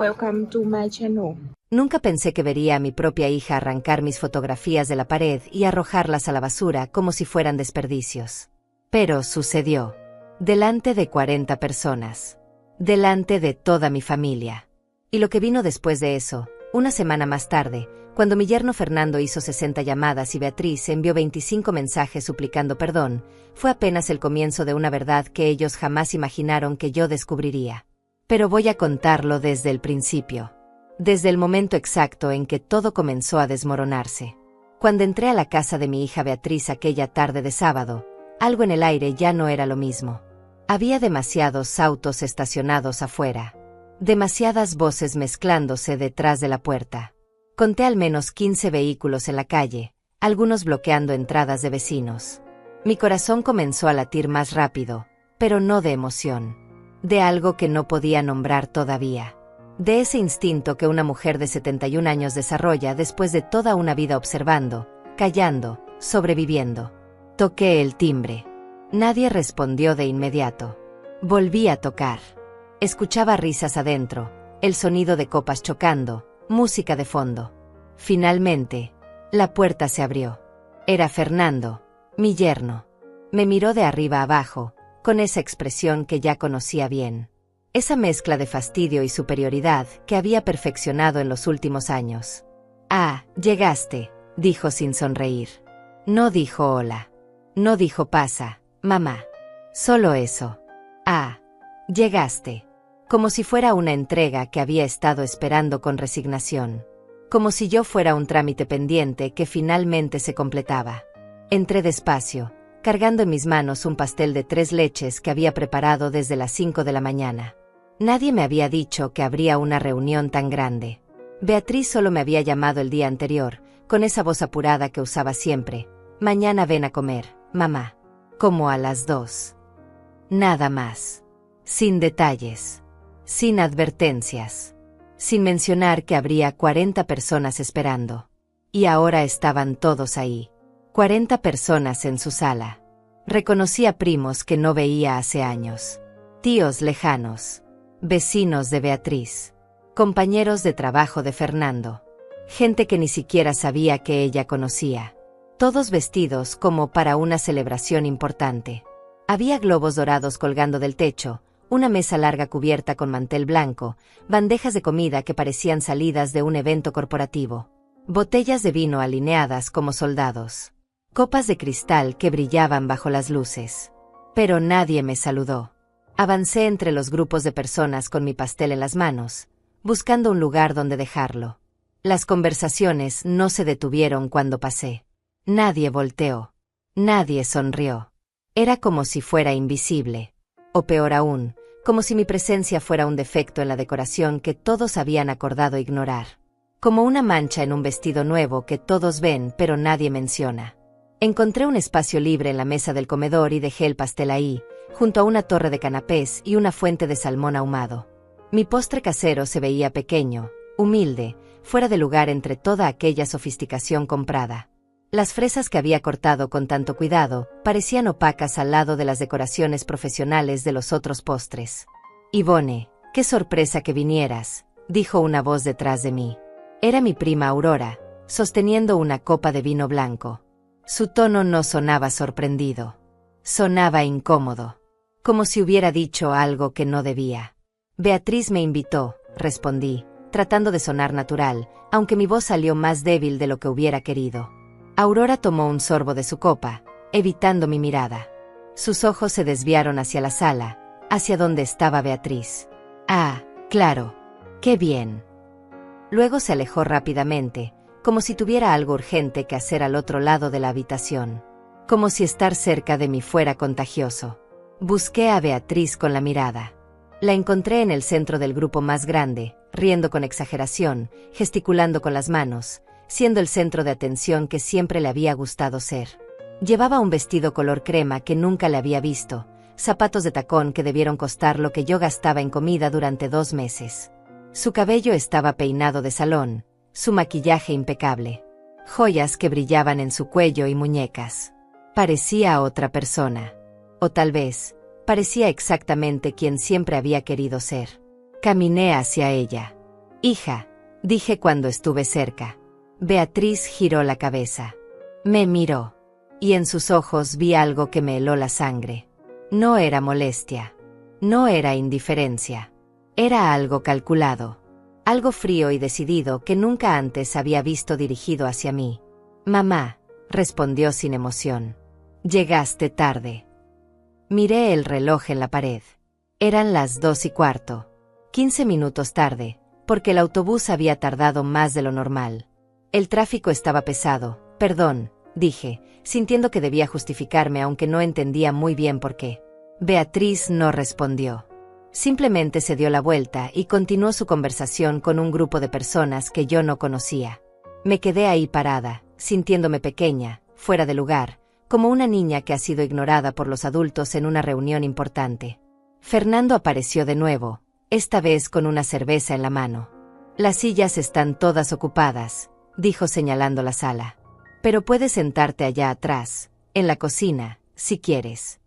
Welcome to my channel. Nunca pensé que vería a mi propia hija arrancar mis fotografías de la pared y arrojarlas a la basura como si fueran desperdicios. Pero sucedió. Delante de 40 personas. Delante de toda mi familia. Y lo que vino después de eso, una semana más tarde, cuando mi yerno Fernando hizo 60 llamadas y Beatriz envió 25 mensajes suplicando perdón, fue apenas el comienzo de una verdad que ellos jamás imaginaron que yo descubriría. Pero voy a contarlo desde el principio. Desde el momento exacto en que todo comenzó a desmoronarse. Cuando entré a la casa de mi hija Beatriz aquella tarde de sábado, algo en el aire ya no era lo mismo. Había demasiados autos estacionados afuera. Demasiadas voces mezclándose detrás de la puerta. Conté al menos 15 vehículos en la calle, algunos bloqueando entradas de vecinos. Mi corazón comenzó a latir más rápido, pero no de emoción. De algo que no podía nombrar todavía. De ese instinto que una mujer de 71 años desarrolla después de toda una vida observando, callando, sobreviviendo. Toqué el timbre. Nadie respondió de inmediato. Volví a tocar. Escuchaba risas adentro, el sonido de copas chocando, música de fondo. Finalmente, la puerta se abrió. Era Fernando, mi yerno. Me miró de arriba abajo, con esa expresión que ya conocía bien. Esa mezcla de fastidio y superioridad que había perfeccionado en los últimos años. «Ah, llegaste», dijo sin sonreír. No dijo hola. No dijo pasa, mamá. Solo eso. «Ah, llegaste». Como si fuera una entrega que había estado esperando con resignación. Como si yo fuera un trámite pendiente que finalmente se completaba. Entré despacio, cargando en mis manos un pastel de 3 leches que había preparado desde las 5 de la mañana. Nadie me había dicho que habría una reunión tan grande. Beatriz solo me había llamado el día anterior, con esa voz apurada que usaba siempre. «Mañana ven a comer, mamá». Como a las 2. Nada más. Sin detalles. Sin advertencias. Sin mencionar que habría 40 personas esperando. Y ahora estaban todos ahí. 40 personas en su sala. Reconocí a primos que no veía hace años. Tíos lejanos. Vecinos de Beatriz. Compañeros de trabajo de Fernando. Gente que ni siquiera sabía que ella conocía. Todos vestidos como para una celebración importante. Había globos dorados colgando del techo, una mesa larga cubierta con mantel blanco, bandejas de comida que parecían salidas de un evento corporativo. Botellas de vino alineadas como soldados. Copas de cristal que brillaban bajo las luces. Pero nadie me saludó. Avancé entre los grupos de personas con mi pastel en las manos, buscando un lugar donde dejarlo. Las conversaciones no se detuvieron cuando pasé. Nadie volteó. Nadie sonrió. Era como si fuera invisible. O peor aún, como si mi presencia fuera un defecto en la decoración que todos habían acordado ignorar. Como una mancha en un vestido nuevo que todos ven pero nadie menciona. Encontré un espacio libre en la mesa del comedor y dejé el pastel ahí, junto a una torre de canapés y una fuente de salmón ahumado. Mi postre casero se veía pequeño, humilde, fuera de lugar entre toda aquella sofisticación comprada. Las fresas que había cortado con tanto cuidado parecían opacas al lado de las decoraciones profesionales de los otros postres. «Ivone, qué sorpresa que vinieras», dijo una voz detrás de mí. Era mi prima Aurora, sosteniendo una copa de vino blanco. Su tono no sonaba sorprendido. Sonaba incómodo. Como si hubiera dicho algo que no debía. «Beatriz me invitó», respondí, tratando de sonar natural, aunque mi voz salió más débil de lo que hubiera querido. Aurora tomó un sorbo de su copa, evitando mi mirada. Sus ojos se desviaron hacia la sala, hacia donde estaba Beatriz. «Ah, claro. Qué bien». Luego se alejó rápidamente, como si tuviera algo urgente que hacer al otro lado de la habitación. Como si estar cerca de mí fuera contagioso. Busqué a Beatriz con la mirada. La encontré en el centro del grupo más grande, riendo con exageración, gesticulando con las manos, siendo el centro de atención que siempre le había gustado ser. Llevaba un vestido color crema que nunca le había visto, zapatos de tacón que debieron costar lo que yo gastaba en comida durante 2 meses. Su cabello estaba peinado de salón, su maquillaje impecable. Joyas que brillaban en su cuello y muñecas. Parecía otra persona. O tal vez, parecía exactamente quien siempre había querido ser. Caminé hacia ella. Hija, dije cuando estuve cerca. Beatriz giró la cabeza. Me miró. Y en sus ojos vi algo que me heló la sangre. No era molestia. No era indiferencia. Era algo calculado. Algo frío y decidido que nunca antes había visto dirigido hacia mí. Mamá, respondió sin emoción. Llegaste tarde. Miré el reloj en la pared. Eran las 2:15. 15 minutos tarde, porque el autobús había tardado más de lo normal. El tráfico estaba pesado. Perdón, dije, sintiendo que debía justificarme aunque no entendía muy bien por qué. Beatriz no respondió. Simplemente se dio la vuelta y continuó su conversación con un grupo de personas que yo no conocía. Me quedé ahí parada, sintiéndome pequeña, fuera de lugar, como una niña que ha sido ignorada por los adultos en una reunión importante. Fernando apareció de nuevo, esta vez con una cerveza en la mano. Las sillas están todas ocupadas, dijo señalando la sala. Pero puedes sentarte allá atrás, en la cocina, si quieres.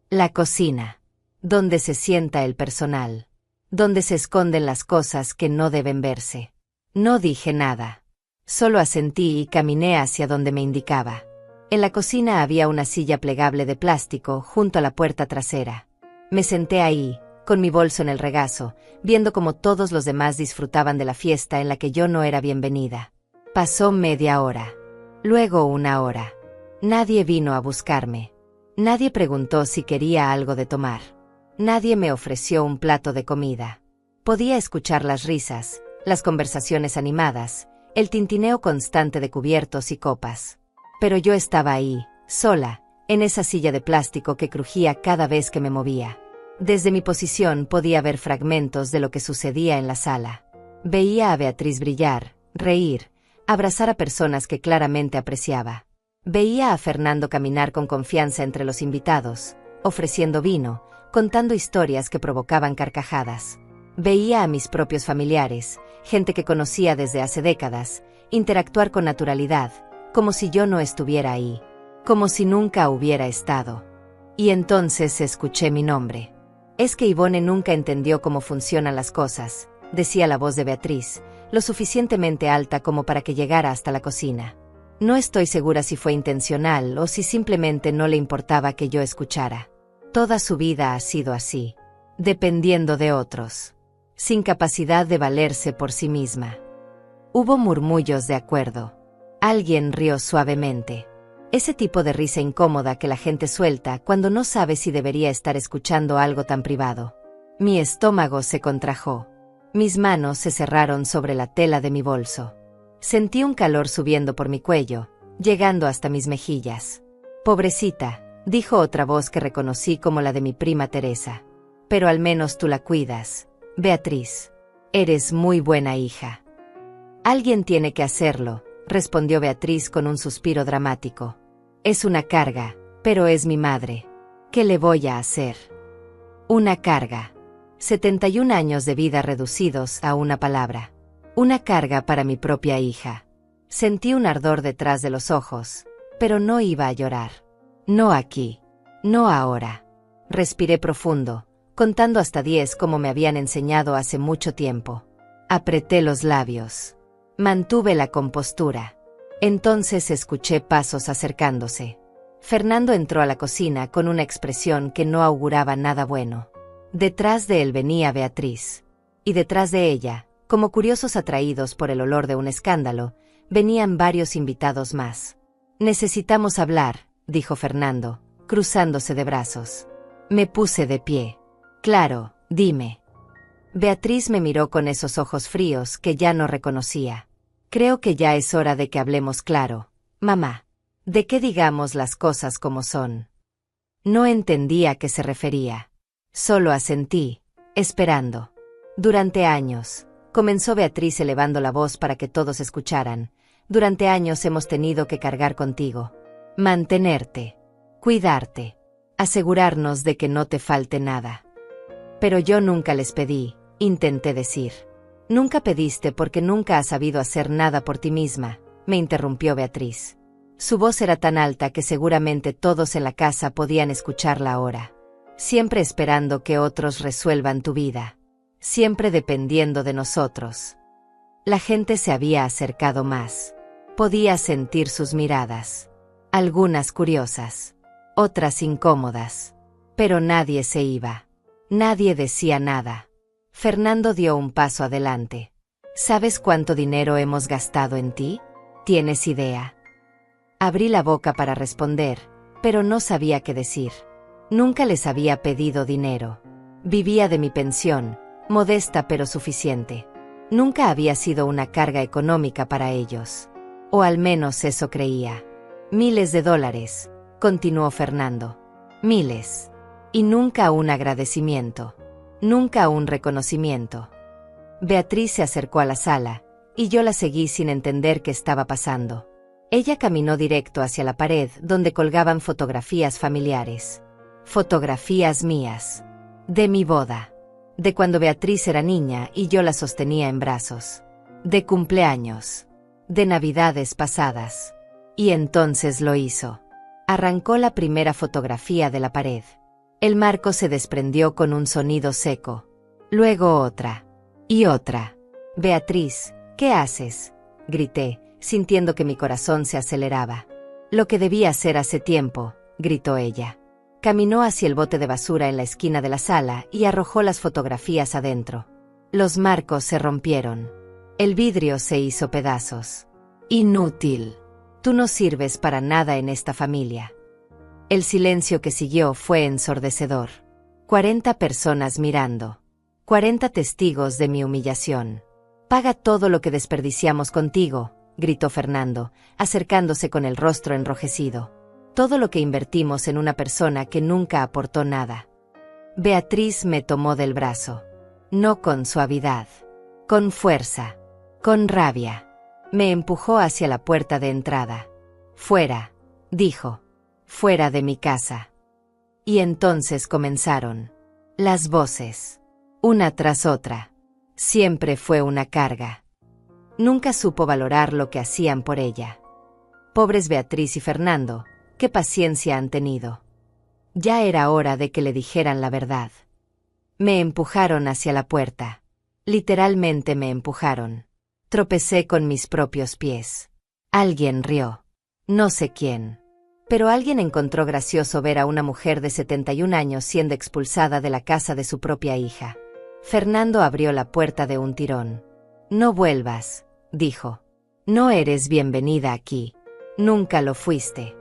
La cocina. Donde se sienta el personal. Donde se esconden las cosas que no deben verse. No dije nada. Solo asentí y caminé hacia donde me indicaba. En la cocina había una silla plegable de plástico junto a la puerta trasera. Me senté ahí, con mi bolso en el regazo, viendo cómo todos los demás disfrutaban de la fiesta en la que yo no era bienvenida. Pasó media hora. Luego 1 hora. Nadie vino a buscarme. Nadie preguntó si quería algo de tomar. Nadie me ofreció un plato de comida. Podía escuchar las risas, las conversaciones animadas, el tintineo constante de cubiertos y copas. Pero yo estaba ahí, sola, en esa silla de plástico que crujía cada vez que me movía. Desde mi posición podía ver fragmentos de lo que sucedía en la sala. Veía a Beatriz brillar, reír, abrazar a personas que claramente apreciaba. Veía a Fernando caminar con confianza entre los invitados, ofreciendo vino, contando historias que provocaban carcajadas. Veía a mis propios familiares, gente que conocía desde hace décadas, interactuar con naturalidad, como si yo no estuviera ahí, como si nunca hubiera estado. Y entonces escuché mi nombre. Es que Ivone nunca entendió cómo funcionan las cosas, decía la voz de Beatriz, lo suficientemente alta como para que llegara hasta la cocina. No estoy segura si fue intencional o si simplemente no le importaba que yo escuchara. Toda su vida ha sido así, dependiendo de otros, sin capacidad de valerse por sí misma. Hubo murmullos de acuerdo. Alguien rió suavemente. Ese tipo de risa incómoda que la gente suelta cuando no sabe si debería estar escuchando algo tan privado. Mi estómago se contrajo. Mis manos se cerraron sobre la tela de mi bolso. Sentí un calor subiendo por mi cuello, llegando hasta mis mejillas. Pobrecita, dijo otra voz que reconocí como la de mi prima Teresa. Pero al menos tú la cuidas, Beatriz. Eres muy buena hija. Alguien tiene que hacerlo, respondió Beatriz con un suspiro dramático. Es una carga, pero es mi madre. ¿Qué le voy a hacer? Una carga. 71 años de vida reducidos a una palabra. Una carga para mi propia hija. Sentí un ardor detrás de los ojos, pero no iba a llorar. No aquí. No ahora. Respiré profundo, contando hasta 10 como me habían enseñado hace mucho tiempo. Apreté los labios. Mantuve la compostura. Entonces escuché pasos acercándose. Fernando entró a la cocina con una expresión que no auguraba nada bueno. Detrás de él venía Beatriz. Y detrás de ella, como curiosos atraídos por el olor de un escándalo, venían varios invitados más. Necesitamos hablar, dijo Fernando, cruzándose de brazos. Me puse de pie. Claro, dime. Beatriz me miró con esos ojos fríos que ya no reconocía. Creo que ya es hora de que hablemos claro, mamá. De que digamos las cosas como son. No entendía a qué se refería. Solo asentí, esperando. Durante años, comenzó Beatriz elevando la voz para que todos escucharan. Durante años hemos tenido que cargar contigo. Mantenerte. Cuidarte. Asegurarnos de que no te falte nada. Pero yo nunca les pedí, intenté decir. Nunca pediste porque nunca has sabido hacer nada por ti misma, me interrumpió Beatriz. Su voz era tan alta que seguramente todos en la casa podían escucharla ahora. Siempre esperando que otros resuelvan tu vida. Siempre dependiendo de nosotros. La gente se había acercado más. Podía sentir sus miradas. Algunas curiosas, otras incómodas. Pero nadie se iba. Nadie decía nada. Fernando dio un paso adelante. ¿Sabes cuánto dinero hemos gastado en ti? ¿Tienes idea? Abrí la boca para responder, pero no sabía qué decir. Nunca les había pedido dinero. Vivía de mi pensión, modesta pero suficiente. Nunca había sido una carga económica para ellos. O al menos eso creía. Miles de dólares, continuó Fernando. Miles. Y nunca un agradecimiento. Nunca un reconocimiento. Beatriz se acercó a la sala, y yo la seguí sin entender qué estaba pasando. Ella caminó directo hacia la pared donde colgaban fotografías familiares. Fotografías mías. De mi boda. De cuando Beatriz era niña y yo la sostenía en brazos. De cumpleaños. De navidades pasadas. Y entonces lo hizo. Arrancó la primera fotografía de la pared. El marco se desprendió con un sonido seco. Luego otra. Y otra. Beatriz, ¿qué haces? Grité, sintiendo que mi corazón se aceleraba. Lo que debía hacer hace tiempo, gritó ella. Caminó hacia el bote de basura en la esquina de la sala y arrojó las fotografías adentro. Los marcos se rompieron. El vidrio se hizo pedazos. Inútil. Tú no sirves para nada en esta familia. El silencio que siguió fue ensordecedor. 40 personas mirando. 40 testigos de mi humillación. Paga todo lo que desperdiciamos contigo, gritó Fernando, acercándose con el rostro enrojecido. Todo lo que invertimos en una persona que nunca aportó nada. Beatriz me tomó del brazo. No con suavidad. Con fuerza. Con rabia. Me empujó hacia la puerta de entrada. Fuera, dijo. Fuera de mi casa. Y entonces comenzaron. Las voces. Una tras otra. Siempre fue una carga. Nunca supo valorar lo que hacían por ella. Pobres Beatriz y Fernando, qué paciencia han tenido. Ya era hora de que le dijeran la verdad. Me empujaron hacia la puerta. Literalmente me empujaron. Tropecé con mis propios pies. Alguien rió. No sé quién. Pero alguien encontró gracioso ver a una mujer de 71 años siendo expulsada de la casa de su propia hija. Fernando abrió la puerta de un tirón. No vuelvas, dijo. No eres bienvenida aquí. Nunca lo fuiste.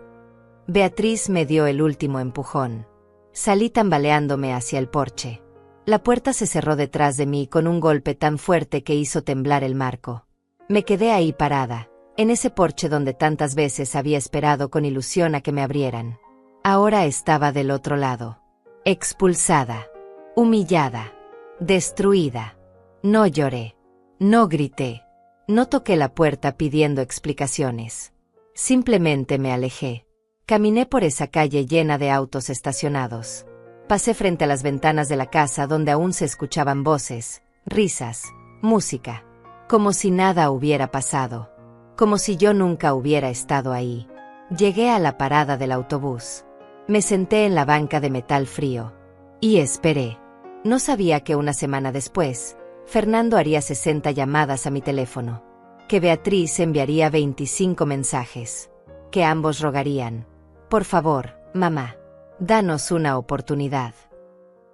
Beatriz me dio el último empujón. Salí tambaleándome hacia el porche. La puerta se cerró detrás de mí con un golpe tan fuerte que hizo temblar el marco. Me quedé ahí parada, en ese porche donde tantas veces había esperado con ilusión a que me abrieran. Ahora estaba del otro lado. Expulsada. Humillada. Destruida. No lloré. No grité. No toqué la puerta pidiendo explicaciones. Simplemente me alejé. Caminé por esa calle llena de autos estacionados. Pasé frente a las ventanas de la casa donde aún se escuchaban voces, risas, música. Como si nada hubiera pasado. Como si yo nunca hubiera estado ahí. Llegué a la parada del autobús. Me senté en la banca de metal frío. Y esperé. No sabía que una semana después, Fernando haría 60 llamadas a mi teléfono. Que Beatriz enviaría 25 mensajes. Que ambos rogarían. Por favor, mamá. Danos una oportunidad.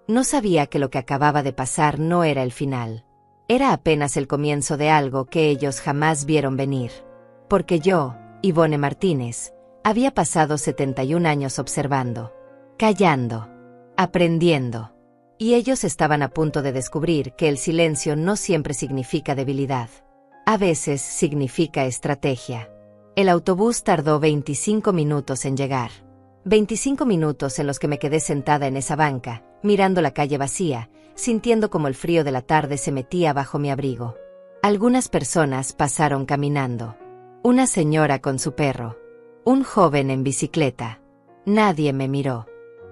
No sabía que lo que acababa de pasar no era el final. Era apenas el comienzo de algo que ellos jamás vieron venir. Porque yo, Ivone Martínez, había pasado 71 años observando, callando, aprendiendo. Y ellos estaban a punto de descubrir que el silencio no siempre significa debilidad. A veces significa estrategia. El autobús tardó 25 minutos en llegar. 25 minutos en los que me quedé sentada en esa banca, mirando la calle vacía, sintiendo como el frío de la tarde se metía bajo mi abrigo. Algunas personas pasaron caminando. Una señora con su perro. Un joven en bicicleta. Nadie me miró.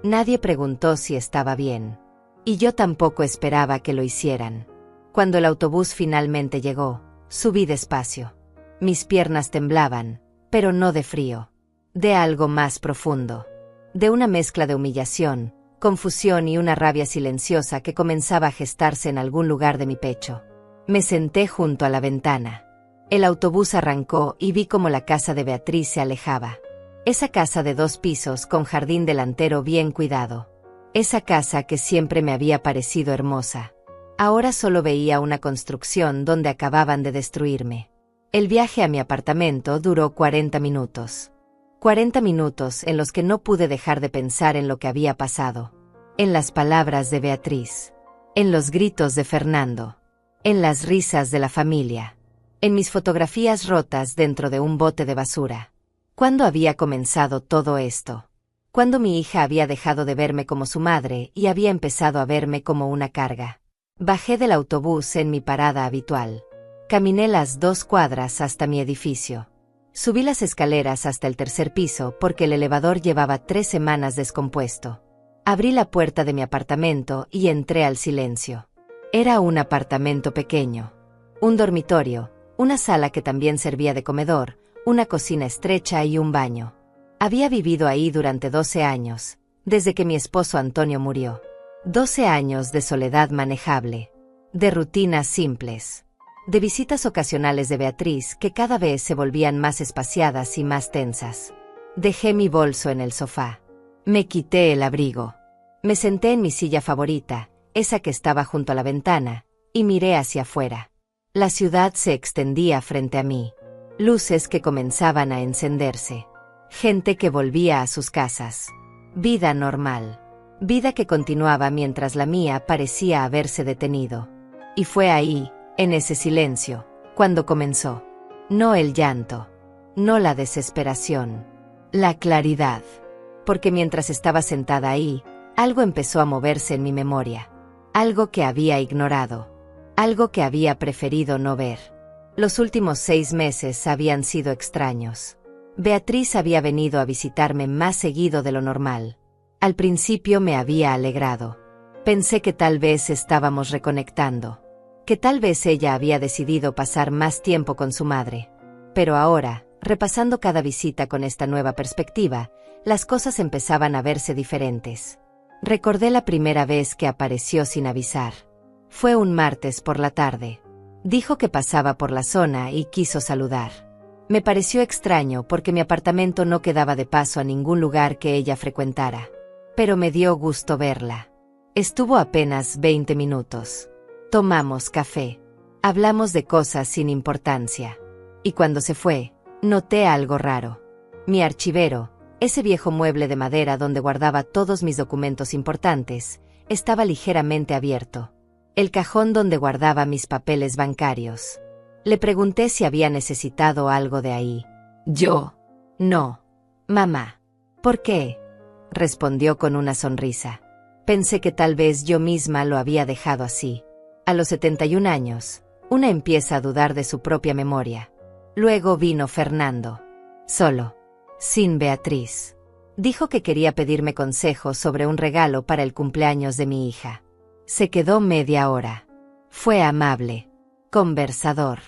Nadie preguntó si estaba bien. Y yo tampoco esperaba que lo hicieran. Cuando el autobús finalmente llegó, subí despacio. Mis piernas temblaban, pero no de frío. De algo más profundo. De una mezcla de humillación, confusión y una rabia silenciosa que comenzaba a gestarse en algún lugar de mi pecho. Me senté junto a la ventana. El autobús arrancó y vi cómo la casa de Beatriz se alejaba. Esa casa de 2 pisos con jardín delantero bien cuidado. Esa casa que siempre me había parecido hermosa. Ahora solo veía una construcción donde acababan de destruirme. El viaje a mi apartamento duró 40 minutos. 40 minutos en los que no pude dejar de pensar en lo que había pasado. En las palabras de Beatriz. En los gritos de Fernando. En las risas de la familia. En mis fotografías rotas dentro de un bote de basura. ¿Cuándo había comenzado todo esto? Cuando mi hija había dejado de verme como su madre y había empezado a verme como una carga. Bajé del autobús en mi parada habitual. Caminé las 2 cuadras hasta mi edificio. Subí las escaleras hasta el 3er piso porque el elevador llevaba 3 semanas descompuesto. Abrí la puerta de mi apartamento y entré al silencio. Era un apartamento pequeño. Un dormitorio, una sala que también servía de comedor, una cocina estrecha y un baño. Había vivido ahí durante 12 años, desde que mi esposo Antonio murió. 12 años de soledad manejable, de rutinas simples, de visitas ocasionales de Beatriz que cada vez se volvían más espaciadas y más tensas. Dejé mi bolso en el sofá. Me quité el abrigo. Me senté en mi silla favorita, esa que estaba junto a la ventana, y miré hacia afuera. La ciudad se extendía frente a mí. Luces que comenzaban a encenderse. Gente que volvía a sus casas. Vida normal. Vida que continuaba mientras la mía parecía haberse detenido. Y fue ahí, en ese silencio, cuando comenzó. No el llanto. No la desesperación. La claridad. Porque mientras estaba sentada ahí, algo empezó a moverse en mi memoria. Algo que había ignorado. Algo que había preferido no ver. Los últimos 6 meses habían sido extraños. Beatriz había venido a visitarme más seguido de lo normal. Al principio me había alegrado. Pensé que tal vez estábamos reconectando. Que tal vez ella había decidido pasar más tiempo con su madre. Pero ahora, repasando cada visita con esta nueva perspectiva, las cosas empezaban a verse diferentes. Recordé la primera vez que apareció sin avisar. Fue un martes por la tarde. Dijo que pasaba por la zona y quiso saludar. Me pareció extraño porque mi apartamento no quedaba de paso a ningún lugar que ella frecuentara. Pero me dio gusto verla. Estuvo apenas 20 minutos. Tomamos café. Hablamos de cosas sin importancia. Y cuando se fue, noté algo raro. Mi archivero, ese viejo mueble de madera donde guardaba todos mis documentos importantes, estaba ligeramente abierto. El cajón donde guardaba mis papeles bancarios. Le pregunté si había necesitado algo de ahí. Yo. No. Mamá. ¿Por qué? Respondió con una sonrisa. Pensé que tal vez yo misma lo había dejado así. A los 71 años, una empieza a dudar de su propia memoria. Luego vino Fernando. Solo. Sin Beatriz. Dijo que quería pedirme consejos sobre un regalo para el cumpleaños de mi hija. Se quedó media hora. Fue amable. Conversador.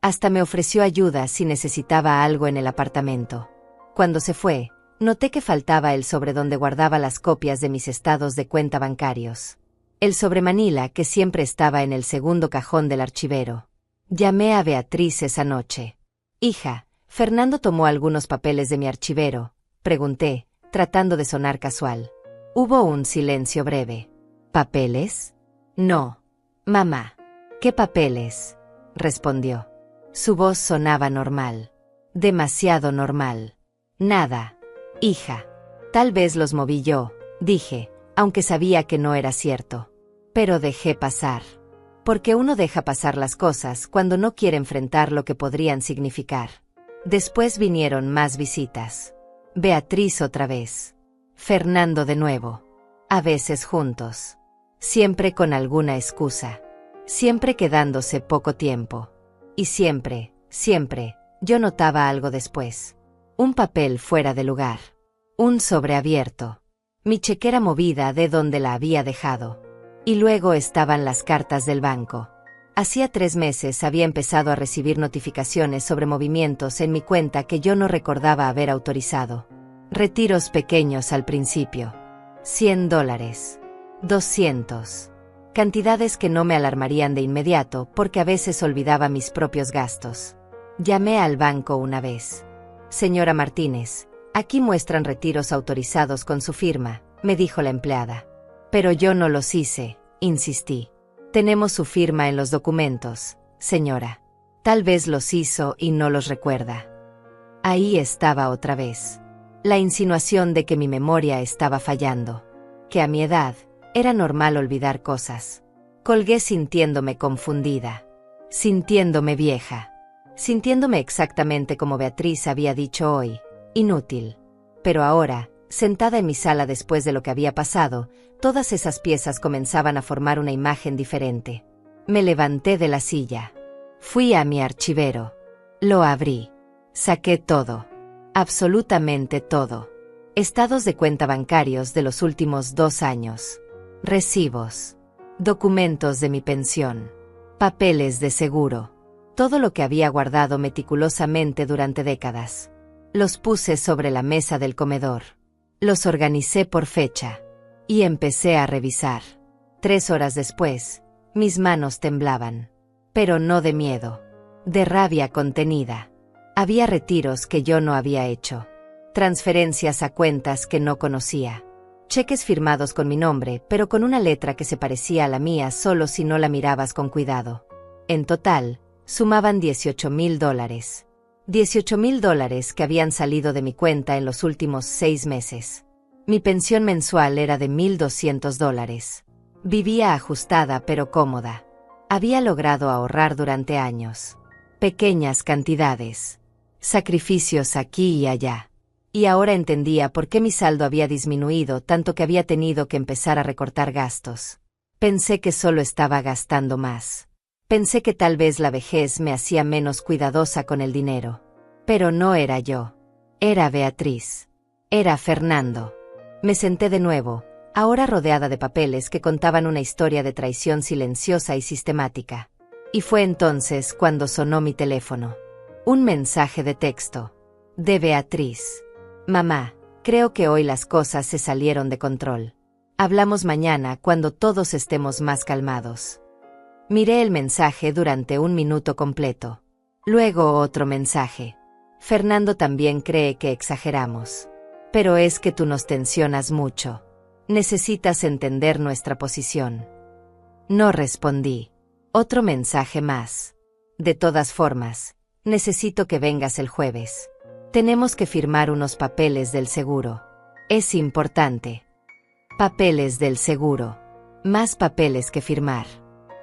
Hasta me ofreció ayuda si necesitaba algo en el apartamento. Cuando se fue, noté que faltaba el sobre donde guardaba las copias de mis estados de cuenta bancarios. El sobre Manila que siempre estaba en el segundo cajón del archivero. Llamé a Beatriz esa noche. Hija, Fernando tomó algunos papeles de mi archivero, pregunté, tratando de sonar casual. Hubo un silencio breve. ¿Papeles? No. Mamá. ¿Qué papeles? Respondió. Su voz sonaba normal. Demasiado normal. Nada. Hija. Tal vez los moví yo, dije, aunque sabía que no era cierto. Pero dejé pasar. Porque uno deja pasar las cosas cuando no quiere enfrentar lo que podrían significar. Después vinieron más visitas. Beatriz otra vez. Fernando de nuevo. A veces juntos. Siempre con alguna excusa. Siempre quedándose poco tiempo. Y siempre, yo notaba algo después. Un papel fuera de lugar. Un sobre abierto. Mi chequera movida de donde la había dejado. Y luego estaban las cartas del banco. Hacía 3 meses había empezado a recibir notificaciones sobre movimientos en mi cuenta que yo no recordaba haber autorizado. Retiros pequeños al principio. $100. 200. Cantidades que no me alarmarían de inmediato porque a veces olvidaba mis propios gastos. Llamé al banco una vez. Señora Martínez, aquí muestran retiros autorizados con su firma, me dijo la empleada. Pero yo no los hice, insistí. Tenemos su firma en los documentos, señora. Tal vez los hizo y no los recuerda. Ahí estaba otra vez. La insinuación de que mi memoria estaba fallando. Que a mi edad, era normal olvidar cosas. Colgué sintiéndome confundida. Sintiéndome vieja. Sintiéndome exactamente como Beatriz había dicho hoy. Inútil. Pero ahora, sentada en mi sala después de lo que había pasado, todas esas piezas comenzaban a formar una imagen diferente. Me levanté de la silla. Fui a mi archivero. Lo abrí. Saqué todo. Absolutamente todo. Estados de cuenta bancarios de los últimos 2 años. Recibos. Documentos de mi pensión. Papeles de seguro. Todo lo que había guardado meticulosamente durante décadas. Los puse sobre la mesa del comedor. Los organicé por fecha. Y empecé a revisar. 3 horas después, mis manos temblaban. Pero no de miedo. De rabia contenida. Había retiros que yo no había hecho. Transferencias a cuentas que no conocía. Cheques firmados con mi nombre, pero con una letra que se parecía a la mía solo si no la mirabas con cuidado. En total, sumaban $18,000. $18,000 que habían salido de mi cuenta en los últimos 6 meses. Mi pensión mensual era de $1,200. Vivía ajustada pero cómoda. Había logrado ahorrar durante años. Pequeñas cantidades. Sacrificios aquí y allá. Y ahora entendía por qué mi saldo había disminuido tanto que había tenido que empezar a recortar gastos. Pensé que solo estaba gastando más. Pensé que tal vez la vejez me hacía menos cuidadosa con el dinero. Pero no era yo. Era Beatriz. Era Fernando. Me senté de nuevo, ahora rodeada de papeles que contaban una historia de traición silenciosa y sistemática. Y fue entonces cuando sonó mi teléfono. Un mensaje de texto. De Beatriz. Mamá, creo que hoy las cosas se salieron de control. Hablamos mañana cuando todos estemos más calmados. Miré el mensaje durante 1 minuto completo. Luego otro mensaje. Fernando también cree que exageramos. Pero es que tú nos tensionas mucho. Necesitas entender nuestra posición. No respondí. Otro mensaje más. De todas formas, necesito que vengas el jueves. Tenemos que firmar unos papeles del seguro. Es importante. Papeles del seguro. Más papeles que firmar.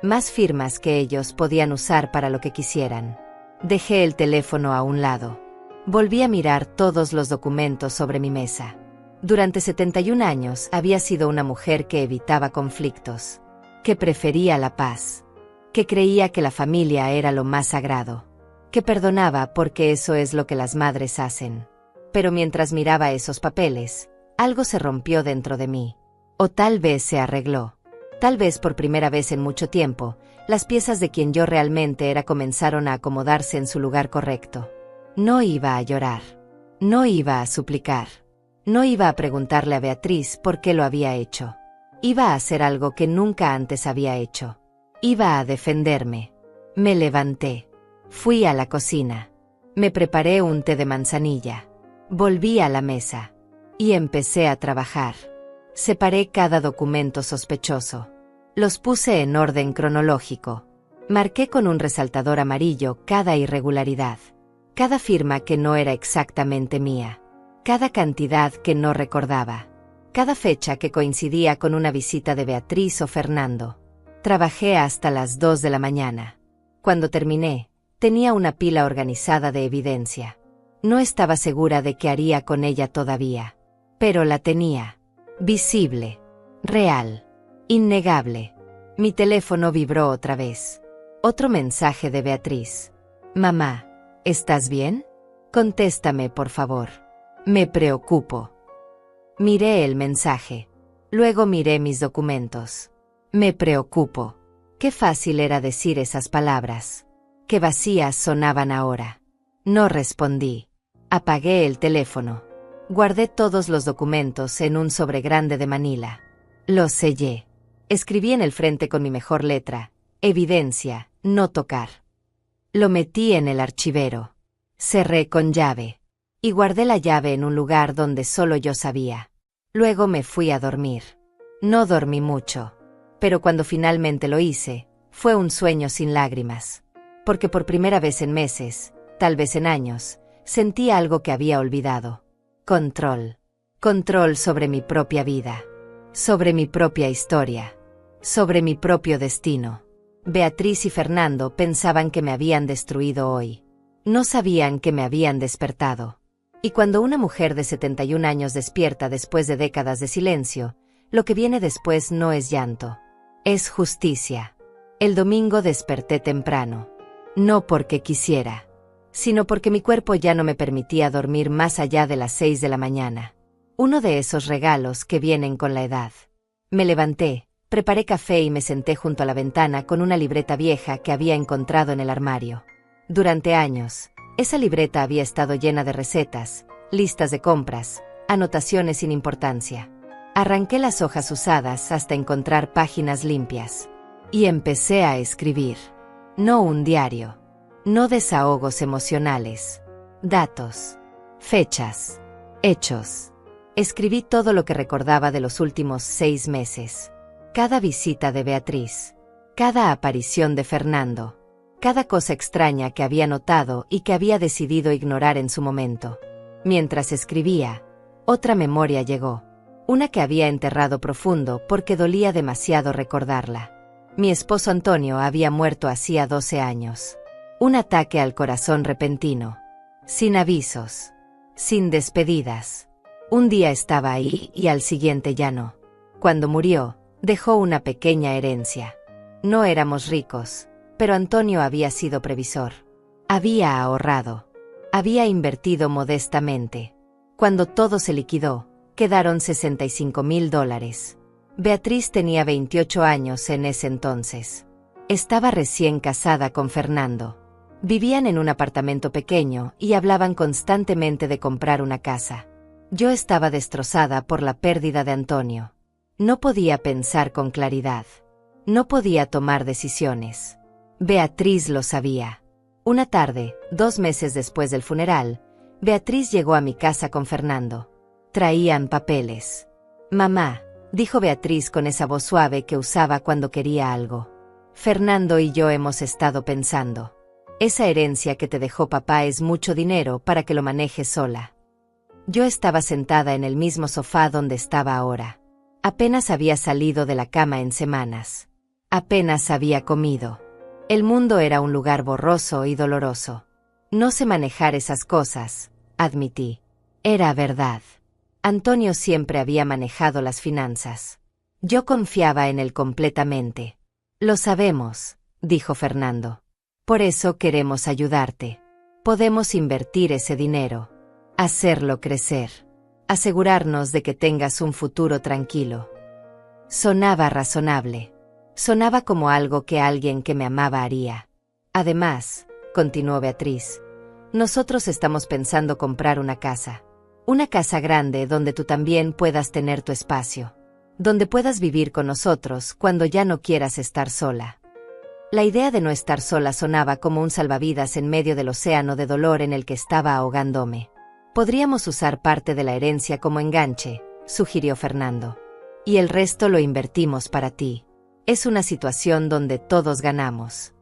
Más firmas que ellos podían usar para lo que quisieran. Dejé el teléfono a un lado. Volví a mirar todos los documentos sobre mi mesa. Durante 71 años había sido una mujer que evitaba conflictos. Que prefería la paz. Que creía que la familia era lo más sagrado. Que perdonaba porque eso es lo que las madres hacen. Pero mientras miraba esos papeles, algo se rompió dentro de mí. O tal vez se arregló. Tal vez por primera vez en mucho tiempo, las piezas de quien yo realmente era comenzaron a acomodarse en su lugar correcto. No iba a llorar. No iba a suplicar. No iba a preguntarle a Beatriz por qué lo había hecho. Iba a hacer algo que nunca antes había hecho. Iba a defenderme. Me levanté. Fui a la cocina. Me preparé un té de manzanilla. Volví a la mesa. Y empecé a trabajar. Separé cada documento sospechoso. Los puse en orden cronológico. Marqué con un resaltador amarillo cada irregularidad. Cada firma que no era exactamente mía. Cada cantidad que no recordaba. Cada fecha que coincidía con una visita de Beatriz o Fernando. Trabajé hasta las 2 de la mañana. Cuando terminé, tenía una pila organizada de evidencia. No estaba segura de qué haría con ella todavía. Pero la tenía. Visible. Real. Innegable. Mi teléfono vibró otra vez. Otro mensaje de Beatriz. Mamá, ¿estás bien? Contéstame, por favor. Me preocupo. Miré el mensaje. Luego miré mis documentos. Me preocupo. Qué fácil era decir esas palabras. Qué vacías sonaban ahora. No respondí. Apagué el teléfono. Guardé todos los documentos en un sobre grande de Manila. Los sellé. Escribí en el frente con mi mejor letra: evidencia, no tocar. Lo metí en el archivero. Cerré con llave. Y guardé la llave en un lugar donde solo yo sabía. Luego me fui a dormir. No dormí mucho. Pero cuando finalmente lo hice, fue un sueño sin lágrimas. Porque por primera vez en meses, tal vez en años, sentí algo que había olvidado. Control. Control sobre mi propia vida. Sobre mi propia historia. Sobre mi propio destino. Beatriz y Fernando pensaban que me habían destruido hoy. No sabían que me habían despertado. Y cuando una mujer de 71 años despierta después de décadas de silencio, lo que viene después no es llanto. Es justicia. El domingo desperté temprano. No porque quisiera, sino porque mi cuerpo ya no me permitía dormir más allá de las 6 de la mañana. Uno de esos regalos que vienen con la edad. Me levanté, preparé café y me senté junto a la ventana con una libreta vieja que había encontrado en el armario. Durante años, esa libreta había estado llena de recetas, listas de compras, anotaciones sin importancia. Arranqué las hojas usadas hasta encontrar páginas limpias. Y empecé a escribir. No un diario. No desahogos emocionales. Datos. Fechas. Hechos. Escribí todo lo que recordaba de los últimos 6 meses. Cada visita de Beatriz. Cada aparición de Fernando. Cada cosa extraña que había notado y que había decidido ignorar en su momento. Mientras escribía, otra memoria llegó. Una que había enterrado profundo porque dolía demasiado recordarla. Mi esposo Antonio había muerto hacía 12 años. Un ataque al corazón repentino. Sin avisos. Sin despedidas. Un día estaba ahí y al siguiente ya no. Cuando murió, dejó una pequeña herencia. No éramos ricos, pero Antonio había sido previsor. Había ahorrado. Había invertido modestamente. Cuando todo se liquidó, quedaron $65,000. Beatriz tenía 28 años en ese entonces. Estaba recién casada con Fernando. Vivían en un apartamento pequeño y hablaban constantemente de comprar una casa. Yo estaba destrozada por la pérdida de Antonio. No podía pensar con claridad. No podía tomar decisiones. Beatriz lo sabía. Una tarde, 2 meses después del funeral, Beatriz llegó a mi casa con Fernando. Traían papeles. Mamá, dijo Beatriz con esa voz suave que usaba cuando quería algo. Fernando y yo hemos estado pensando. Esa herencia que te dejó papá es mucho dinero para que lo manejes sola. Yo estaba sentada en el mismo sofá donde estaba ahora. Apenas había salido de la cama en semanas. Apenas había comido. El mundo era un lugar borroso y doloroso. No sé manejar esas cosas, admití. Era verdad. Antonio siempre había manejado las finanzas. Yo confiaba en él completamente. Lo sabemos, dijo Fernando. Por eso queremos ayudarte. Podemos invertir ese dinero. Hacerlo crecer. Asegurarnos de que tengas un futuro tranquilo. Sonaba razonable. Sonaba como algo que alguien que me amaba haría. Además, continuó Beatriz, nosotros estamos pensando comprar una casa. Una casa grande donde tú también puedas tener tu espacio. Donde puedas vivir con nosotros cuando ya no quieras estar sola. La idea de no estar sola sonaba como un salvavidas en medio del océano de dolor en el que estaba ahogándome. Podríamos usar parte de la herencia como enganche, sugirió Fernando. Y el resto lo invertimos para ti. Es una situación donde todos ganamos.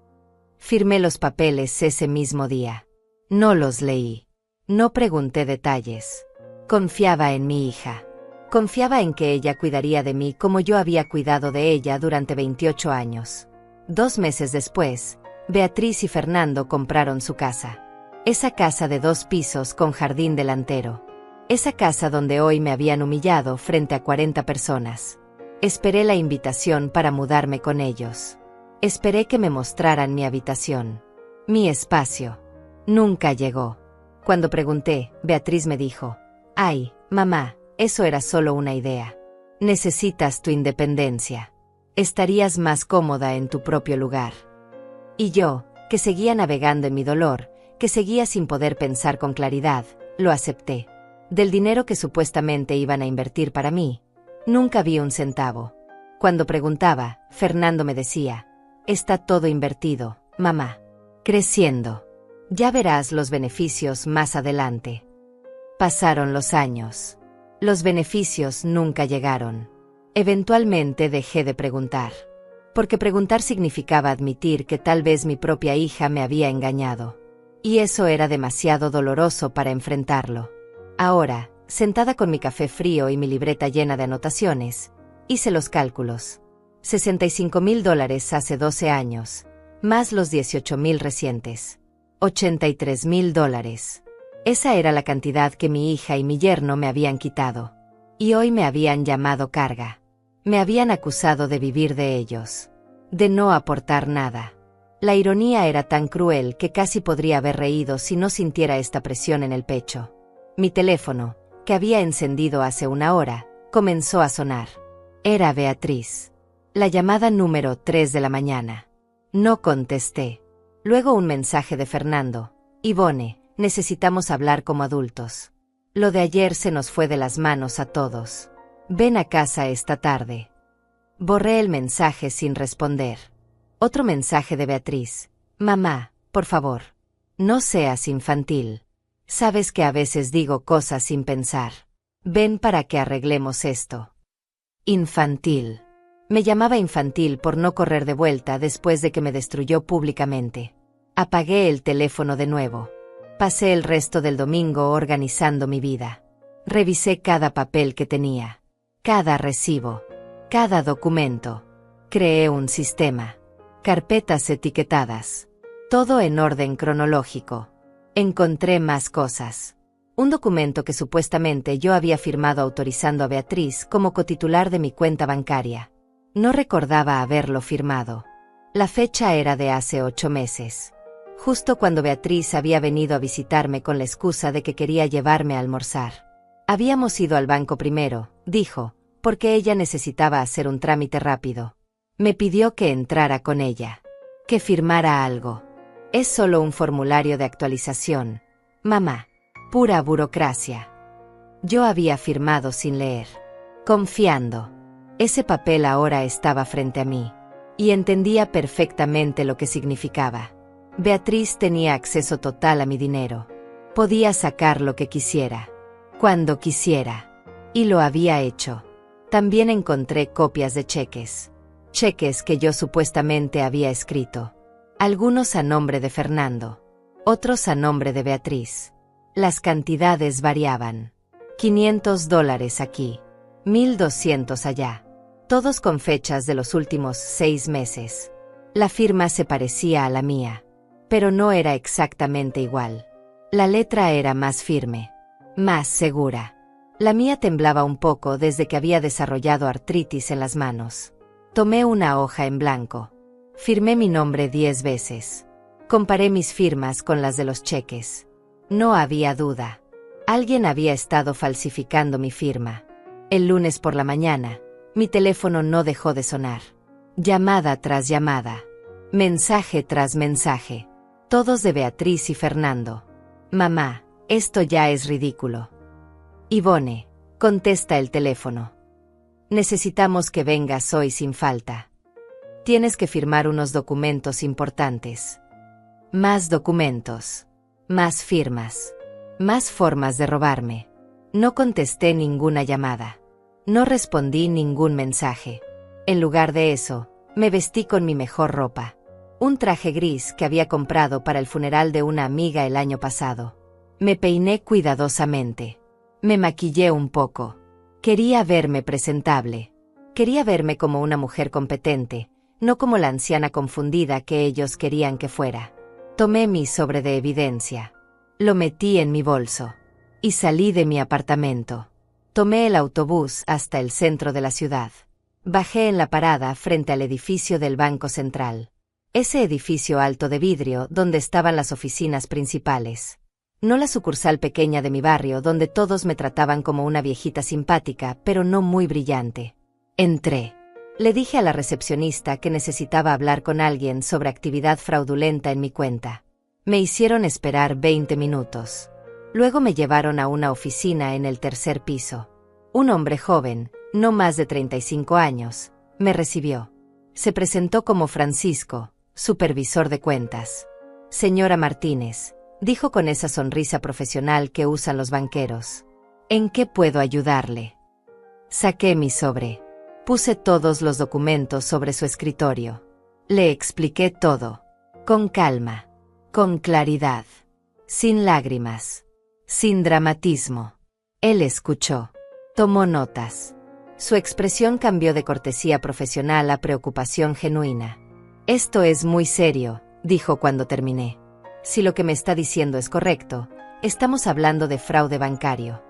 Firmé los papeles ese mismo día. No los leí. No pregunté detalles. Confiaba en mi hija. Confiaba en que ella cuidaría de mí como yo había cuidado de ella durante 28 años. 2 meses después, Beatriz y Fernando compraron su casa. Esa casa de 2 pisos con jardín delantero. Esa casa donde hoy me habían humillado frente a 40 personas. Esperé la invitación para mudarme con ellos. Esperé que me mostraran mi habitación. Mi espacio. Nunca llegó. Cuando pregunté, Beatriz me dijo, «Ay, mamá, eso era solo una idea. Necesitas tu independencia. Estarías más cómoda en tu propio lugar». Y yo, que seguía navegando en mi dolor, que seguía sin poder pensar con claridad, lo acepté. Del dinero que supuestamente iban a invertir para mí, nunca vi un centavo. Cuando preguntaba, Fernando me decía: está todo invertido, mamá. Creciendo. Ya verás los beneficios más adelante. Pasaron los años. Los beneficios nunca llegaron. Eventualmente dejé de preguntar. Porque preguntar significaba admitir que tal vez mi propia hija me había engañado. Y eso era demasiado doloroso para enfrentarlo. Ahora, sentada con mi café frío y mi libreta llena de anotaciones, hice los cálculos. $65,000 hace 12 años, más los 18,000 recientes. $83,000. Esa era la cantidad que mi hija y mi yerno me habían quitado. Y hoy me habían llamado carga. Me habían acusado de vivir de ellos. De no aportar nada. La ironía era tan cruel que casi podría haber reído si no sintiera esta presión en el pecho. Mi teléfono, que había encendido hace una hora, comenzó a sonar. Era Beatriz. La llamada número 3 de la mañana. No contesté. Luego un mensaje de Fernando. Ivone, necesitamos hablar como adultos. Lo de ayer se nos fue de las manos a todos. Ven a casa esta tarde. Borré el mensaje sin responder. Otro mensaje de Beatriz. Mamá, por favor. No seas infantil. Sabes que a veces digo cosas sin pensar. Ven para que arreglemos esto. Infantil. Me llamaba infantil por no correr de vuelta después de que me destruyó públicamente. Apagué el teléfono de nuevo. Pasé el resto del domingo organizando mi vida. Revisé cada papel que tenía. Cada recibo. Cada documento. Creé un sistema. Carpetas etiquetadas. Todo en orden cronológico. Encontré más cosas. Un documento que supuestamente yo había firmado autorizando a Beatriz como cotitular de mi cuenta bancaria. No recordaba haberlo firmado. La fecha era de hace 8 meses. Justo cuando Beatriz había venido a visitarme con la excusa de que quería llevarme a almorzar. Habíamos ido al banco primero, dijo, porque ella necesitaba hacer un trámite rápido. Me pidió que entrara con ella. Que firmara algo. Es solo un formulario de actualización. Mamá. Pura burocracia. Yo había firmado sin leer. Confiando. Ese papel ahora estaba frente a mí. Y entendía perfectamente lo que significaba. Beatriz tenía acceso total a mi dinero. Podía sacar lo que quisiera. Cuando quisiera. Y lo había hecho. También encontré copias de cheques. Cheques que yo supuestamente había escrito. Algunos a nombre de Fernando. Otros a nombre de Beatriz. Las cantidades variaban. $500 aquí. 1,200 allá. Todos con fechas de los últimos 6 meses. La firma se parecía a la mía. Pero no era exactamente igual. La letra era más firme. Más segura. La mía temblaba un poco desde que había desarrollado artritis en las manos. Tomé una hoja en blanco. Firmé mi nombre 10 veces. Comparé mis firmas con las de los cheques. No había duda. Alguien había estado falsificando mi firma. El lunes por la mañana, mi teléfono no dejó de sonar. Llamada tras llamada. Mensaje tras mensaje. Todos de Beatriz y Fernando. Mamá, esto ya es ridículo. Ivone, contesta el teléfono. Necesitamos que vengas hoy sin falta. Tienes que firmar unos documentos importantes. Más documentos. Más firmas. Más formas de robarme. No contesté ninguna llamada. No respondí ningún mensaje. En lugar de eso, me vestí con mi mejor ropa. Un traje gris que había comprado para el funeral de una amiga el año pasado. Me peiné cuidadosamente. Me maquillé un poco. Quería verme presentable. Quería verme como una mujer competente, no como la anciana confundida que ellos querían que fuera. Tomé mi sobre de evidencia. Lo metí en mi bolso. Y salí de mi apartamento. Tomé el autobús hasta el centro de la ciudad. Bajé en la parada frente al edificio del Banco Central. Ese edificio alto de vidrio donde estaban las oficinas principales. No la sucursal pequeña de mi barrio donde todos me trataban como una viejita simpática, pero no muy brillante. Entré. Le dije a la recepcionista que necesitaba hablar con alguien sobre actividad fraudulenta en mi cuenta. Me hicieron esperar 20 minutos. Luego me llevaron a una oficina en el tercer piso. Un hombre joven, no más de 35 años, Me recibió. Se presentó como Francisco, supervisor de cuentas. Señora Martínez, dijo con esa sonrisa profesional que usan los banqueros. ¿En qué puedo ayudarle? Saqué mi sobre. Puse todos los documentos sobre su escritorio. Le expliqué todo. Con calma. Con claridad. Sin lágrimas. Sin dramatismo. Él escuchó. Tomó notas. Su expresión cambió de cortesía profesional a preocupación genuina. Esto es muy serio, dijo cuando terminé. Si lo que me está diciendo es correcto, estamos hablando de fraude bancario.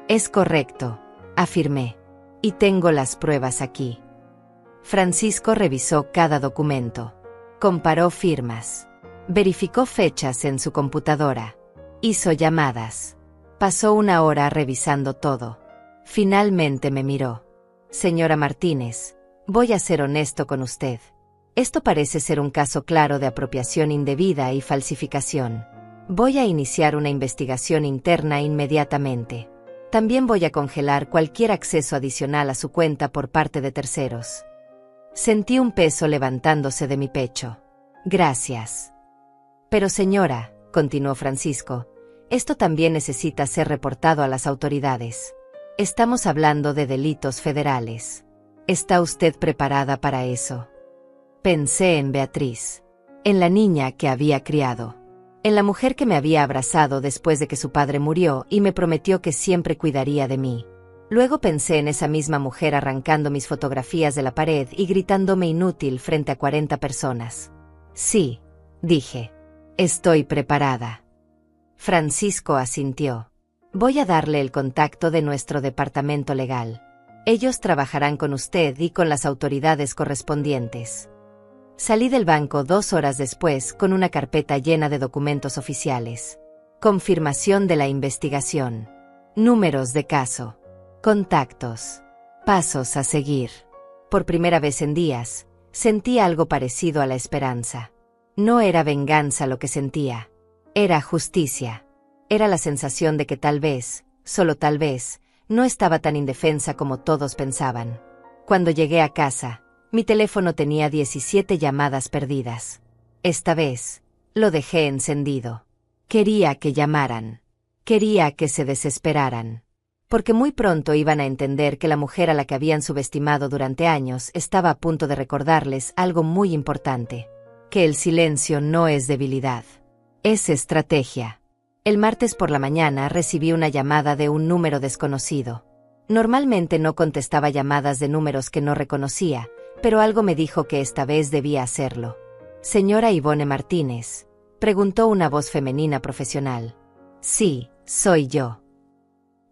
Es correcto, afirmé. Y tengo las pruebas aquí. Francisco revisó cada documento. Comparó firmas. Verificó fechas en su computadora. Hizo llamadas. Pasó una hora revisando todo. Finalmente me miró. Señora Martínez, voy a ser honesto con usted. Esto parece ser un caso claro de apropiación indebida y falsificación. Voy a iniciar una investigación interna inmediatamente. También voy a congelar cualquier acceso adicional a su cuenta por parte de terceros. Sentí un peso levantándose de mi pecho. Gracias. Pero señora, continuó Francisco, esto también necesita ser reportado a las autoridades. Estamos hablando de delitos federales. ¿Está usted preparada para eso? Pensé en Beatriz, en la niña que había criado, en la mujer que me había abrazado después de que su padre murió y me prometió que siempre cuidaría de mí. Luego pensé en esa misma mujer arrancando mis fotografías de la pared y gritándome inútil frente a 40 personas. Sí, dije. Estoy preparada. Francisco asintió. Voy a darle el contacto de nuestro departamento legal. Ellos trabajarán con usted y con las autoridades correspondientes. Salí del banco 2 horas después con una carpeta llena de documentos oficiales. Confirmación de la investigación. Números de caso. Contactos. Pasos a seguir. Por primera vez en días, sentí algo parecido a la esperanza. No era venganza lo que sentía. Era justicia. Era la sensación de que tal vez, solo tal vez, no estaba tan indefensa como todos pensaban. Cuando llegué a casa, mi teléfono tenía 17 llamadas perdidas. Esta vez, lo dejé encendido. Quería que llamaran. Quería que se desesperaran. Porque muy pronto iban a entender que la mujer a la que habían subestimado durante años estaba a punto de recordarles algo muy importante. Que el silencio no es debilidad. Es estrategia. El martes por la mañana recibí una llamada de un número desconocido. Normalmente no contestaba llamadas de números que no reconocía, pero algo me dijo que esta vez debía hacerlo. Señora Ivone Martínez, preguntó una voz femenina profesional. Sí, soy yo.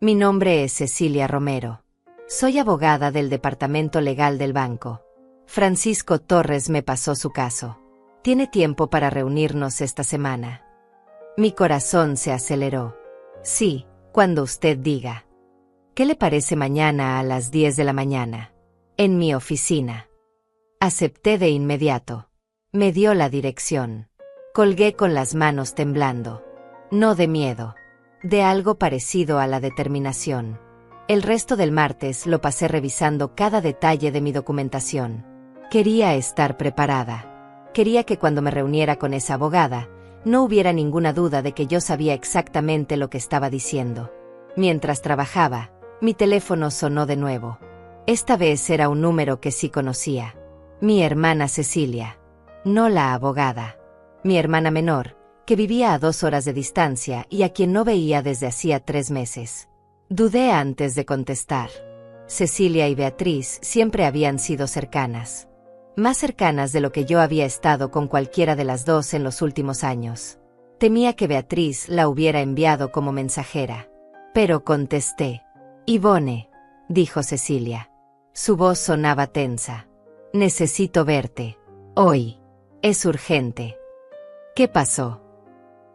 Mi nombre es Cecilia Romero. Soy abogada del departamento legal del banco. Francisco Torres me pasó su caso. ¿Tiene tiempo para reunirnos esta semana? Mi corazón se aceleró. Sí, cuando usted diga. ¿Qué le parece mañana a las 10 de la mañana? En mi oficina. Acepté de inmediato. Me dio la dirección. Colgué con las manos temblando. No de miedo. De algo parecido a la determinación. El resto del martes lo pasé revisando cada detalle de mi documentación. Quería estar preparada. Quería que cuando me reuniera con esa abogada, no hubiera ninguna duda de que yo sabía exactamente lo que estaba diciendo. Mientras trabajaba, mi teléfono sonó de nuevo. Esta vez era un número que sí conocía. Mi hermana Cecilia. No la abogada. Mi hermana menor, que vivía a 2 horas de distancia y a quien no veía desde hacía 3 meses. Dudé antes de contestar. Cecilia y Beatriz siempre habían sido cercanas. Más cercanas de lo que yo había estado con cualquiera de las dos en los últimos años. Temía que Beatriz la hubiera enviado como mensajera. Pero contesté. Ivone, dijo Cecilia. Su voz sonaba tensa. Necesito verte. Hoy. Es urgente. ¿Qué pasó?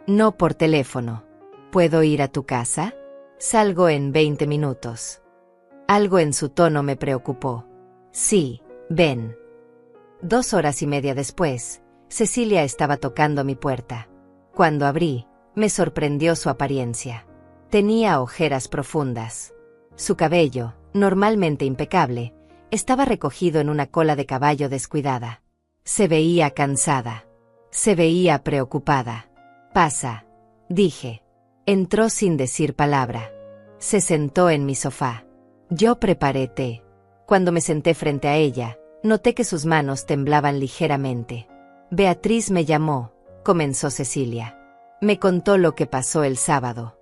No por teléfono. ¿Puedo ir a tu casa? Salgo en 20 minutos. Algo en su tono me preocupó. Sí, ven. 2 horas y media después, Cecilia estaba tocando mi puerta. Cuando abrí, me sorprendió su apariencia. Tenía ojeras profundas. Su cabello, normalmente impecable, Estaba recogido en una cola de caballo descuidada. Se veía cansada. Se veía preocupada. Pasa, dije. Entró sin decir palabra. Se sentó en mi sofá. Yo preparé té. Cuando me senté frente a ella, noté que sus manos temblaban ligeramente. Beatriz me llamó, comenzó Cecilia. Me contó lo que pasó el sábado.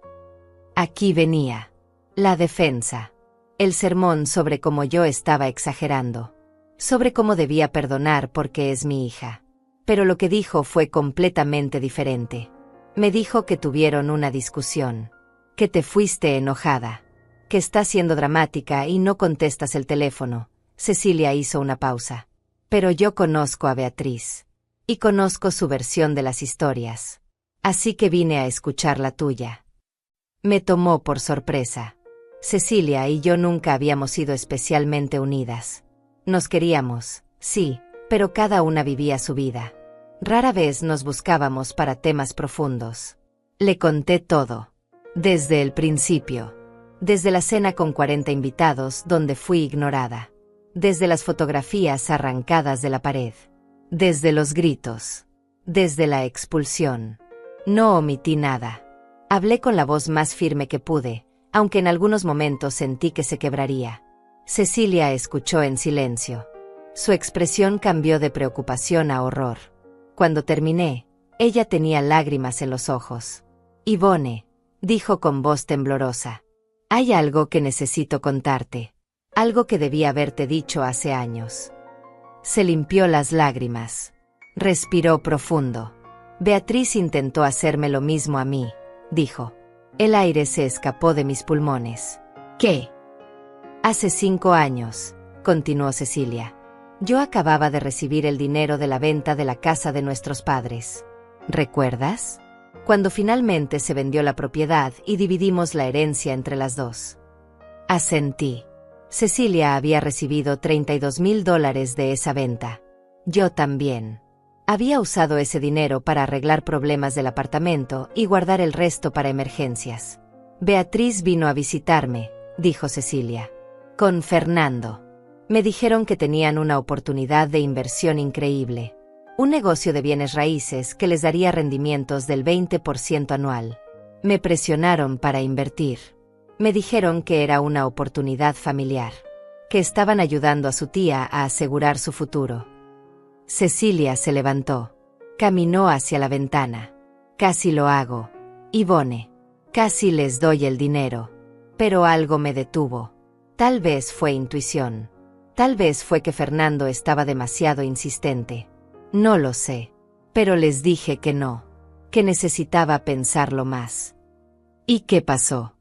Aquí venía. La defensa. El sermón sobre cómo yo estaba exagerando. Sobre cómo debía perdonar porque es mi hija. Pero lo que dijo fue completamente diferente. Me dijo que tuvieron una discusión. Que te fuiste enojada. Que estás siendo dramática y no contestas el teléfono. Cecilia hizo una pausa. Pero yo conozco a Beatriz. Y conozco su versión de las historias. Así que vine a escuchar la tuya. Me tomó por sorpresa. Cecilia y yo nunca habíamos sido especialmente unidas. Nos queríamos, sí, pero cada una vivía su vida. Rara vez nos buscábamos para temas profundos. Le conté todo. Desde el principio. Desde la cena con 40 invitados donde fui ignorada. Desde las fotografías arrancadas de la pared. Desde los gritos. Desde la expulsión. No omití nada. Hablé con la voz más firme que pude, aunque en algunos momentos sentí que se quebraría. Cecilia escuchó en silencio. Su expresión cambió de preocupación a horror. Cuando terminé, ella tenía lágrimas en los ojos. Ivone, dijo con voz temblorosa. Hay algo que necesito contarte. Algo que debí haberte dicho hace años. Se limpió las lágrimas. Respiró profundo. Beatriz intentó hacerme lo mismo a mí, dijo. El aire se escapó de mis pulmones. ¿Qué? Hace 5 años, continuó Cecilia. Yo acababa de recibir el dinero de la venta de la casa de nuestros padres. ¿Recuerdas? Cuando finalmente se vendió la propiedad y dividimos la herencia entre las dos. Asentí. Cecilia había recibido $32,000 de esa venta. Yo también. Había usado ese dinero para arreglar problemas del apartamento y guardar el resto para emergencias. Beatriz vino a visitarme, dijo Cecilia. Con Fernando. Me dijeron que tenían una oportunidad de inversión increíble. Un negocio de bienes raíces que les daría rendimientos del 20% anual. Me presionaron para invertir. Me dijeron que era una oportunidad familiar. Que estaban ayudando a su tía a asegurar su futuro. Cecilia se levantó. Caminó hacia la ventana. Casi lo hago. Ivone. Casi les doy el dinero. Pero algo me detuvo. Tal vez fue intuición. Tal vez fue que Fernando estaba demasiado insistente. No lo sé. Pero les dije que no. Que necesitaba pensarlo más. ¿Y qué pasó?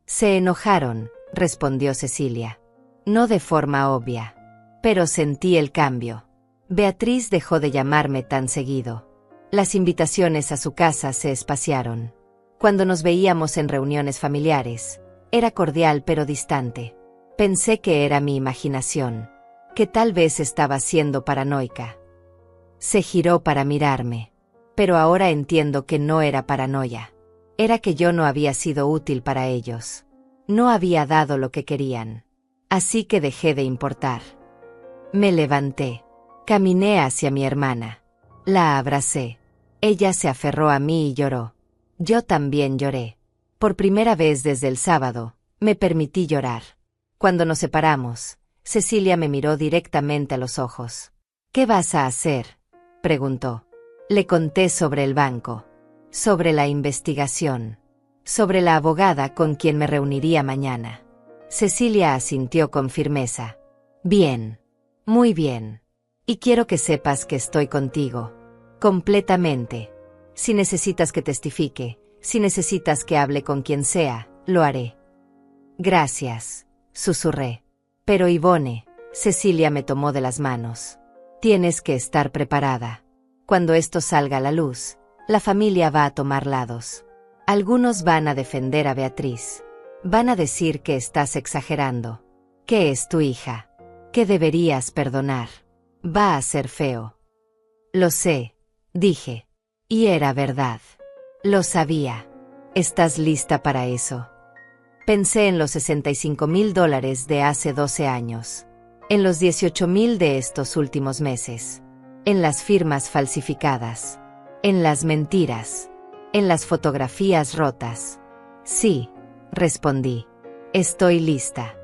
Se enojaron, respondió Cecilia. No de forma obvia. Pero sentí el cambio. Beatriz dejó de llamarme tan seguido. Las invitaciones a su casa se espaciaron. Cuando nos veíamos en reuniones familiares, era cordial pero distante. Pensé que era mi imaginación, que tal vez estaba siendo paranoica. Se giró para mirarme. Pero ahora entiendo que no era paranoia. Era que yo no había sido útil para ellos. No había dado lo que querían. Así que dejé de importar. Me levanté. Caminé hacia mi hermana. La abracé. Ella se aferró a mí y lloró. Yo también lloré. Por primera vez desde el sábado, me permití llorar. Cuando nos separamos, Cecilia me miró directamente a los ojos. ¿Qué vas a hacer?, preguntó. Le conté sobre el banco, sobre la investigación, sobre la abogada con quien me reuniría mañana. Cecilia asintió con firmeza. Bien, muy bien. Y quiero que sepas que estoy contigo. Completamente. Si necesitas que testifique, si necesitas que hable con quien sea, lo haré. Gracias, susurré. Pero Ivone, Cecilia me tomó de las manos. Tienes que estar preparada. Cuando esto salga a la luz, la familia va a tomar lados. Algunos van a defender a Beatriz. Van a decir que estás exagerando. Que es tu hija. Que deberías perdonar. Va a ser feo. Lo sé, dije. Y era verdad. Lo sabía. ¿Estás lista para eso? Pensé en los $65,000 de hace 12 años. En los 18,000 de estos últimos meses. En las firmas falsificadas. En las mentiras. En las fotografías rotas. Sí, respondí. Estoy lista.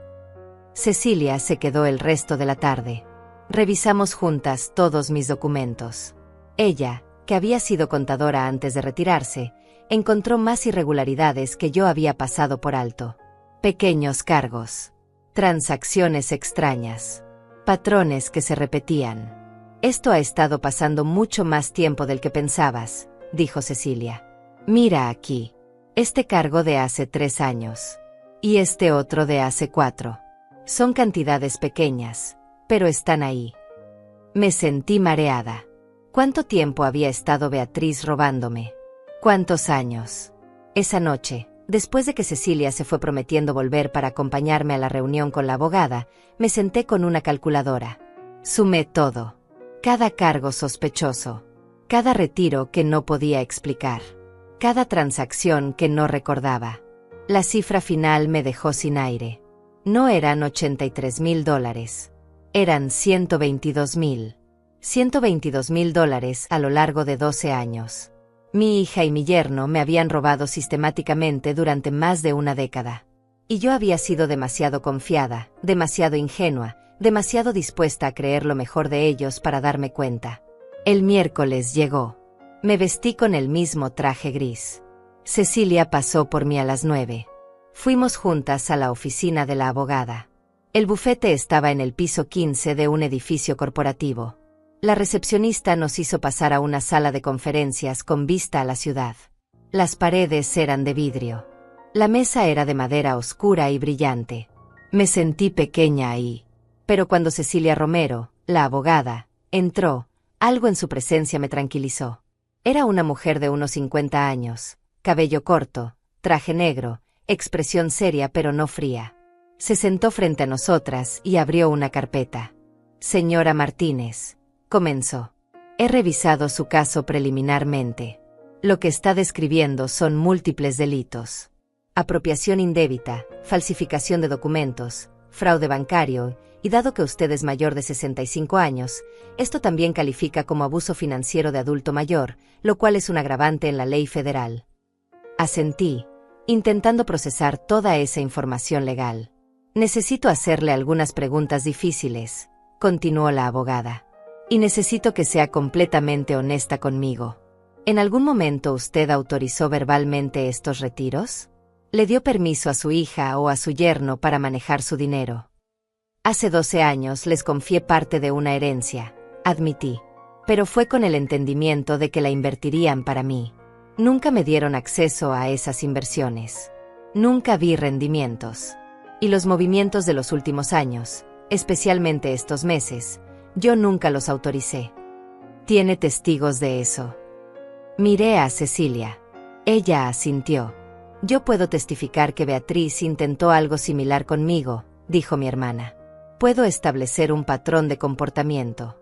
Cecilia se quedó el resto de la tarde. Revisamos juntas todos mis documentos. Ella, que había sido contadora antes de retirarse, encontró más irregularidades que yo había pasado por alto. Pequeños cargos. Transacciones extrañas. Patrones que se repetían. Esto ha estado pasando mucho más tiempo del que pensabas, dijo Cecilia. Mira aquí. Este cargo de hace 3 años. Y este otro de hace 4. Son cantidades pequeñas, pero están ahí. Me sentí mareada. ¿Cuánto tiempo había estado Beatriz robándome? ¿Cuántos años? Esa noche, después de que Cecilia se fue prometiendo volver para acompañarme a la reunión con la abogada, me senté con una calculadora. Sumé todo. Cada cargo sospechoso. Cada retiro que no podía explicar. Cada transacción que no recordaba. La cifra final me dejó sin aire. No eran $83,000. Eran $122,000. $122,000 a lo largo de 12 años. Mi hija y mi yerno me habían robado sistemáticamente durante más de una década. Y yo había sido demasiado confiada, demasiado ingenua, demasiado dispuesta a creer lo mejor de ellos para darme cuenta. El miércoles llegó. Me vestí con el mismo traje gris. Cecilia pasó por mí a las 9. Fuimos juntas a la oficina de la abogada. El bufete estaba en el piso 15 de un edificio corporativo. La recepcionista nos hizo pasar a una sala de conferencias con vista a la ciudad. Las paredes eran de vidrio. La mesa era de madera oscura y brillante. Me sentí pequeña ahí. Pero cuando Cecilia Romero, la abogada, entró, algo en su presencia me tranquilizó. Era una mujer de unos 50 años, cabello corto, traje negro, expresión seria pero no fría. Se sentó frente a nosotras y abrió una carpeta. Señora Martínez, comenzó. He revisado su caso preliminarmente. Lo que está describiendo son múltiples delitos. Apropiación indébita, falsificación de documentos, fraude bancario, y dado que usted es mayor de 65 años, esto también califica como abuso financiero de adulto mayor, lo cual es un agravante en la ley federal. Asentí, intentando procesar toda esa información legal. Necesito hacerle algunas preguntas difíciles, continuó la abogada. Y necesito que sea completamente honesta conmigo. ¿En algún momento usted autorizó verbalmente estos retiros? ¿Le dio permiso a su hija o a su yerno para manejar su dinero? Hace 12 años les confié parte de una herencia, admití. Pero fue con el entendimiento de que la invertirían para mí. Nunca me dieron acceso a esas inversiones. Nunca vi rendimientos. Y los movimientos de los últimos años, especialmente estos meses, yo nunca los autoricé. ¿Tiene testigos de eso? Miré a Cecilia. Ella asintió. Yo puedo testificar que Beatriz intentó algo similar conmigo, dijo mi hermana. Puedo establecer un patrón de comportamiento.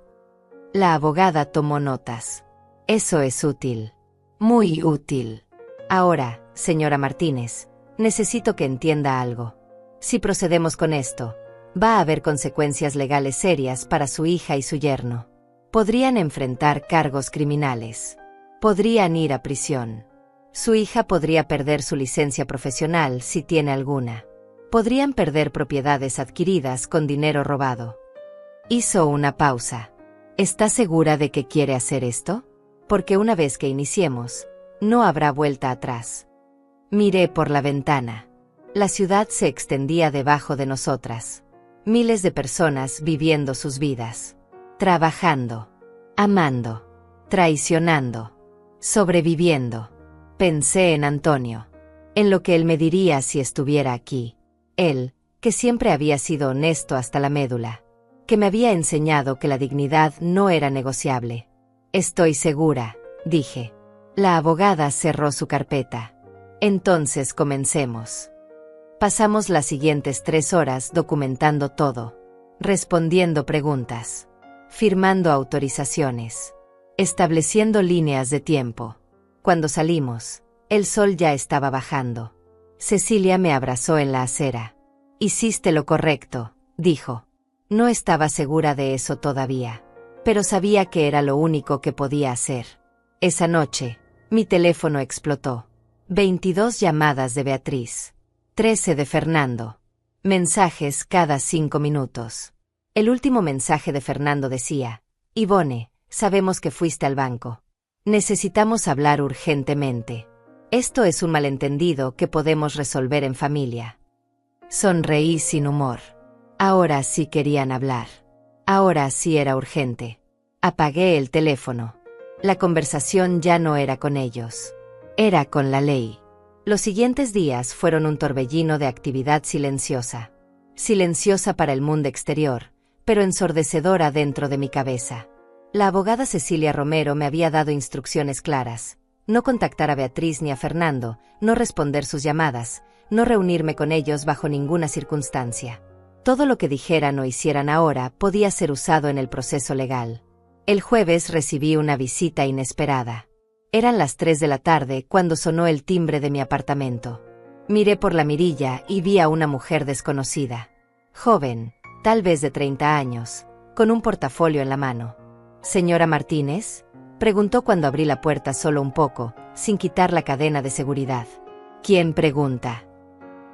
La abogada tomó notas. Eso es útil. Muy útil. Ahora, señora Martínez, necesito que entienda algo. Si procedemos con esto, va a haber consecuencias legales serias para su hija y su yerno. Podrían enfrentar cargos criminales. Podrían ir a prisión. Su hija podría perder su licencia profesional si tiene alguna. Podrían perder propiedades adquiridas con dinero robado. Hizo una pausa. ¿Está segura de que quiere hacer esto? Porque una vez que iniciemos, no habrá vuelta atrás. Miré por la ventana. La ciudad se extendía debajo de nosotras. Miles de personas viviendo sus vidas. Trabajando. Amando. Traicionando. Sobreviviendo. Pensé en Antonio. En lo que él me diría si estuviera aquí. Él, que siempre había sido honesto hasta la médula. Que me había enseñado que la dignidad no era negociable. Estoy segura, dije. La abogada cerró su carpeta. Entonces comencemos. Pasamos las siguientes 3 horas documentando todo, respondiendo preguntas, firmando autorizaciones, estableciendo líneas de tiempo. Cuando salimos, el sol ya estaba bajando. Cecilia me abrazó en la acera. Hiciste lo correcto, dijo. No estaba segura de eso todavía, pero sabía que era lo único que podía hacer. Esa noche, mi teléfono explotó. 22 llamadas de Beatriz. 13 de Fernando. Mensajes cada 5 minutos. El último mensaje de Fernando decía: Ivone, sabemos que fuiste al banco. Necesitamos hablar urgentemente. Esto es un malentendido que podemos resolver en familia. Sonreí sin humor. Ahora sí querían hablar. Ahora sí era urgente. Apagué el teléfono. La conversación ya no era con ellos. Era con la ley. Los siguientes días fueron un torbellino de actividad silenciosa. Silenciosa para el mundo exterior, pero ensordecedora dentro de mi cabeza. La abogada Cecilia Romero me había dado instrucciones claras: no contactar a Beatriz ni a Fernando, no responder sus llamadas, no reunirme con ellos bajo ninguna circunstancia. Todo lo que dijeran o hicieran ahora podía ser usado en el proceso legal. El jueves recibí una visita inesperada. Eran las 3 de la tarde cuando sonó el timbre de mi apartamento. Miré por la mirilla y vi a una mujer desconocida. Joven, tal vez de 30 años, con un portafolio en la mano. ¿Señora Martínez?, preguntó cuando abrí la puerta solo un poco, sin quitar la cadena de seguridad. ¿Quién pregunta?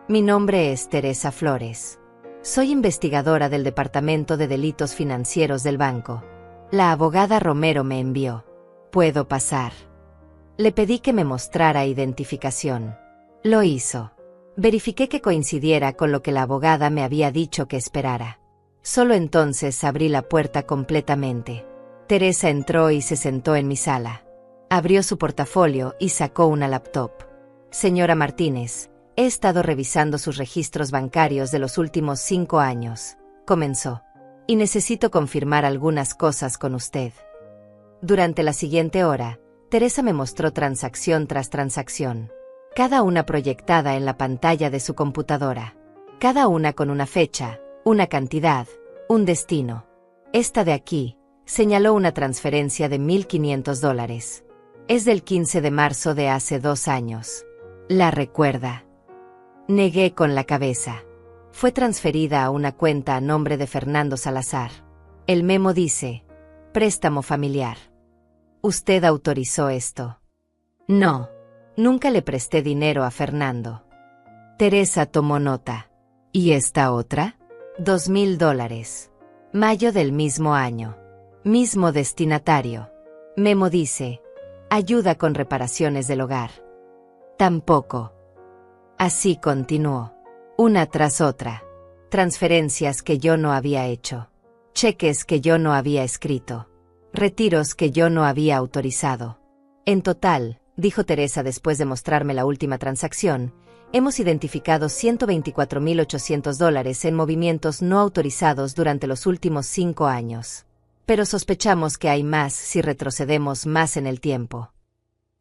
Mi nombre es Teresa Flores. Soy investigadora del Departamento de Delitos Financieros del banco. La abogada Romero me envió. ¿Puedo pasar? Le pedí que me mostrara identificación. Lo hizo. Verifiqué que coincidiera con lo que la abogada me había dicho que esperara. Solo entonces abrí la puerta completamente. Teresa entró y se sentó en mi sala. Abrió su portafolio y sacó una laptop. Señora Martínez, he estado revisando sus registros bancarios de los últimos 5 años, comenzó, y necesito confirmar algunas cosas con usted. Durante la siguiente hora, Teresa me mostró transacción tras transacción, cada una proyectada en la pantalla de su computadora, cada una con una fecha, una cantidad, un destino. Esta de aquí, señaló una transferencia de $1,500. Es del 15 de marzo de hace 2 años. ¿La recuerda? Negué con la cabeza. Fue transferida a una cuenta a nombre de Fernando Salazar. El memo dice: préstamo familiar. ¿Usted autorizó esto? No. Nunca le presté dinero a Fernando. Teresa tomó nota. ¿Y esta otra? $2,000. Mayo del mismo año. Mismo destinatario. Memo dice: ayuda con reparaciones del hogar. Tampoco. Así continuó. Una tras otra. Transferencias que yo no había hecho. Cheques que yo no había escrito. Retiros que yo no había autorizado. En total, dijo Teresa después de mostrarme la última transacción, hemos identificado $124,800 en movimientos no autorizados durante los últimos 5 años. Pero sospechamos que hay más si retrocedemos más en el tiempo.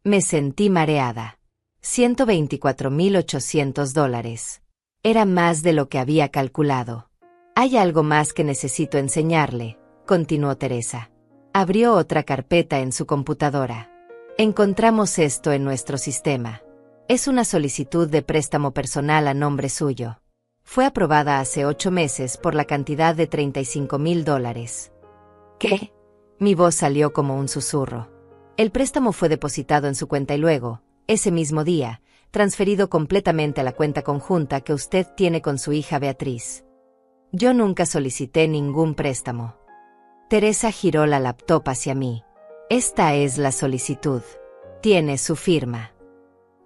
Me sentí mareada. $124,800. Era más de lo que había calculado. Hay algo más que necesito enseñarle, continuó Teresa. Abrió otra carpeta en su computadora. Encontramos esto en nuestro sistema. Es una solicitud de préstamo personal a nombre suyo. Fue aprobada hace 8 meses por la cantidad de $35,000. ¿Qué? Mi voz salió como un susurro. El préstamo fue depositado en su cuenta y luego, ese mismo día, transferido completamente a la cuenta conjunta que usted tiene con su hija Beatriz. Yo nunca solicité ningún préstamo. Teresa giró la laptop hacia mí. Esta es la solicitud. Tiene su firma.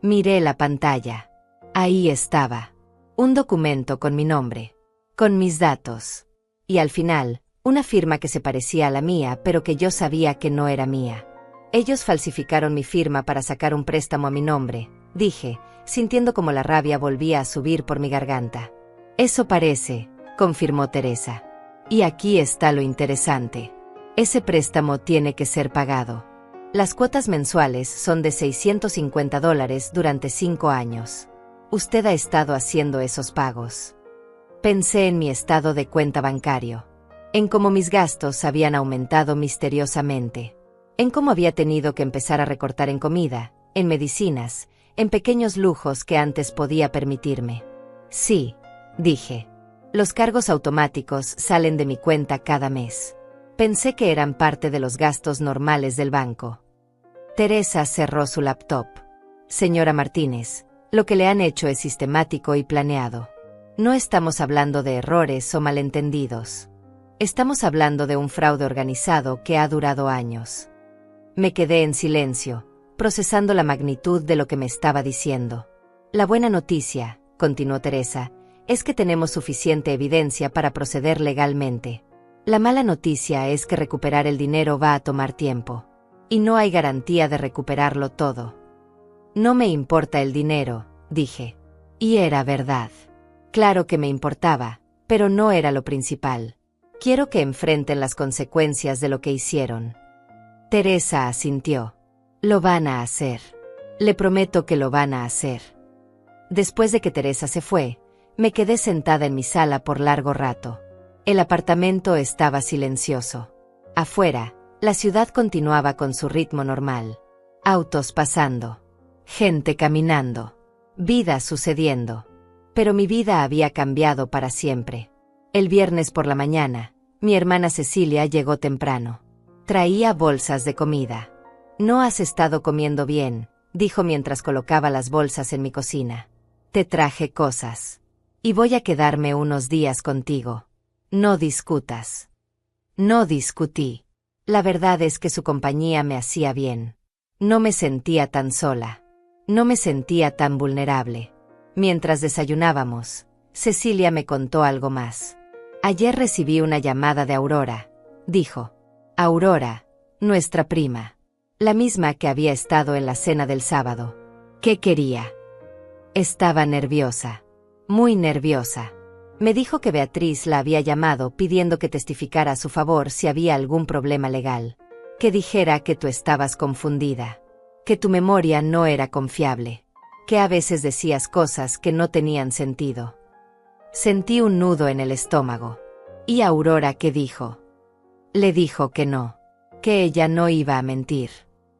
Miré la pantalla. Ahí estaba. Un documento con mi nombre. Con mis datos. Y al final, una firma que se parecía a la mía pero que yo sabía que no era mía. Ellos falsificaron mi firma para sacar un préstamo a mi nombre, dije, sintiendo como la rabia volvía a subir por mi garganta. Eso parece, confirmó Teresa. Y aquí está lo interesante. Ese préstamo tiene que ser pagado. Las cuotas mensuales son de $650 durante 5 años. Usted ha estado haciendo esos pagos. Pensé en mi estado de cuenta bancario. En cómo mis gastos habían aumentado misteriosamente. En cómo había tenido que empezar a recortar en comida, en medicinas, en pequeños lujos que antes podía permitirme. Sí, dije. Los cargos automáticos salen de mi cuenta cada mes. Pensé que eran parte de los gastos normales del banco. Teresa cerró su laptop. Señora Martínez, lo que le han hecho es sistemático y planeado. No estamos hablando de errores o malentendidos. Estamos hablando de un fraude organizado que ha durado años. Me quedé en silencio, procesando la magnitud de lo que me estaba diciendo. La buena noticia, continuó Teresa, es que tenemos suficiente evidencia para proceder legalmente. La mala noticia es que recuperar el dinero va a tomar tiempo. Y no hay garantía de recuperarlo todo. No me importa el dinero, dije. Y era verdad. Claro que me importaba, pero no era lo principal. Quiero que enfrenten las consecuencias de lo que hicieron. Teresa asintió. Lo van a hacer. Le prometo que lo van a hacer. Después de que Teresa se fue, me quedé sentada en mi sala por largo rato. El apartamento estaba silencioso. Afuera, la ciudad continuaba con su ritmo normal. Autos pasando. Gente caminando. Vida sucediendo. Pero mi vida había cambiado para siempre. El viernes por la mañana, mi hermana Cecilia llegó temprano. Traía bolsas de comida. «No has estado comiendo bien», dijo mientras colocaba las bolsas en mi cocina. «Te traje cosas. Y voy a quedarme unos días contigo. No discutas». No discutí. La verdad es que su compañía me hacía bien. No me sentía tan sola. No me sentía tan vulnerable. Mientras desayunábamos, Cecilia me contó algo más. «Ayer recibí una llamada de Aurora», dijo. Aurora, nuestra prima. La misma que había estado en la cena del sábado. ¿Qué quería? Estaba nerviosa. Muy nerviosa. Me dijo que Beatriz la había llamado pidiendo que testificara a su favor si había algún problema legal. Que dijera que tú estabas confundida. Que tu memoria no era confiable. Que a veces decías cosas que no tenían sentido. Sentí un nudo en el estómago. ¿Y Aurora qué dijo? Le dijo que no. Que ella no iba a mentir.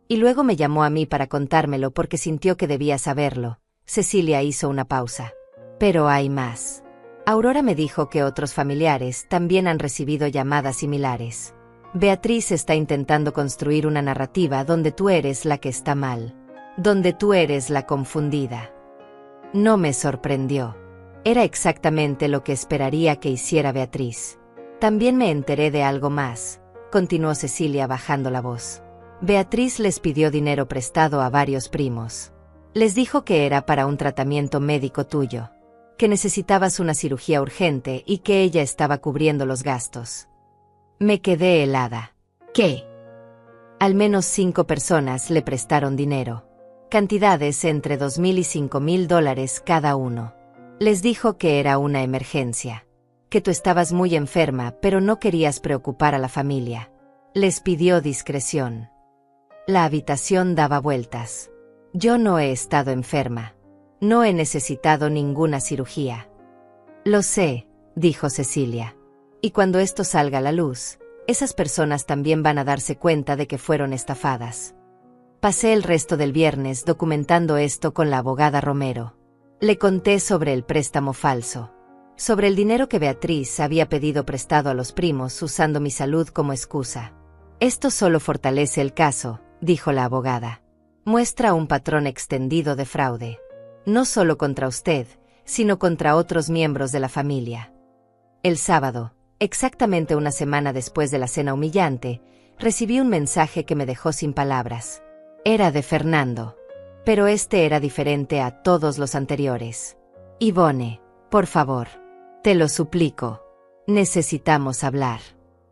Y luego me llamó a mí para contármelo porque sintió que debía saberlo. Cecilia hizo una pausa. Pero hay más. Aurora me dijo que otros familiares también han recibido llamadas similares. Beatriz está intentando construir una narrativa donde tú eres la que está mal. Donde tú eres la confundida. No me sorprendió. Era exactamente lo que esperaría que hiciera Beatriz. También me enteré de algo más, continuó Cecilia bajando la voz. Beatriz les pidió dinero prestado a varios primos. Les dijo que era para un tratamiento médico tuyo, que necesitabas una cirugía urgente y que ella estaba cubriendo los gastos. Me quedé helada. ¿Qué? Al menos 5 personas le prestaron dinero. Cantidades entre $2,000 y $5,000 cada uno. Les dijo que era una emergencia. Que tú estabas muy enferma, pero no querías preocupar a la familia. Les pidió discreción. La habitación daba vueltas. Yo no he estado enferma. No he necesitado ninguna cirugía. Lo sé, dijo Cecilia. Y cuando esto salga a la luz, esas personas también van a darse cuenta de que fueron estafadas. Pasé el resto del viernes documentando esto con la abogada Romero. Le conté sobre el préstamo falso. Sobre el dinero que Beatriz había pedido prestado a los primos usando mi salud como excusa. Esto solo fortalece el caso, dijo la abogada. Muestra un patrón extendido de fraude. No solo contra usted, sino contra otros miembros de la familia. El sábado, exactamente una semana después de la cena humillante, recibí un mensaje que me dejó sin palabras. Era de Fernando. Pero este era diferente a todos los anteriores. Ivone, por favor. Te lo suplico. Necesitamos hablar.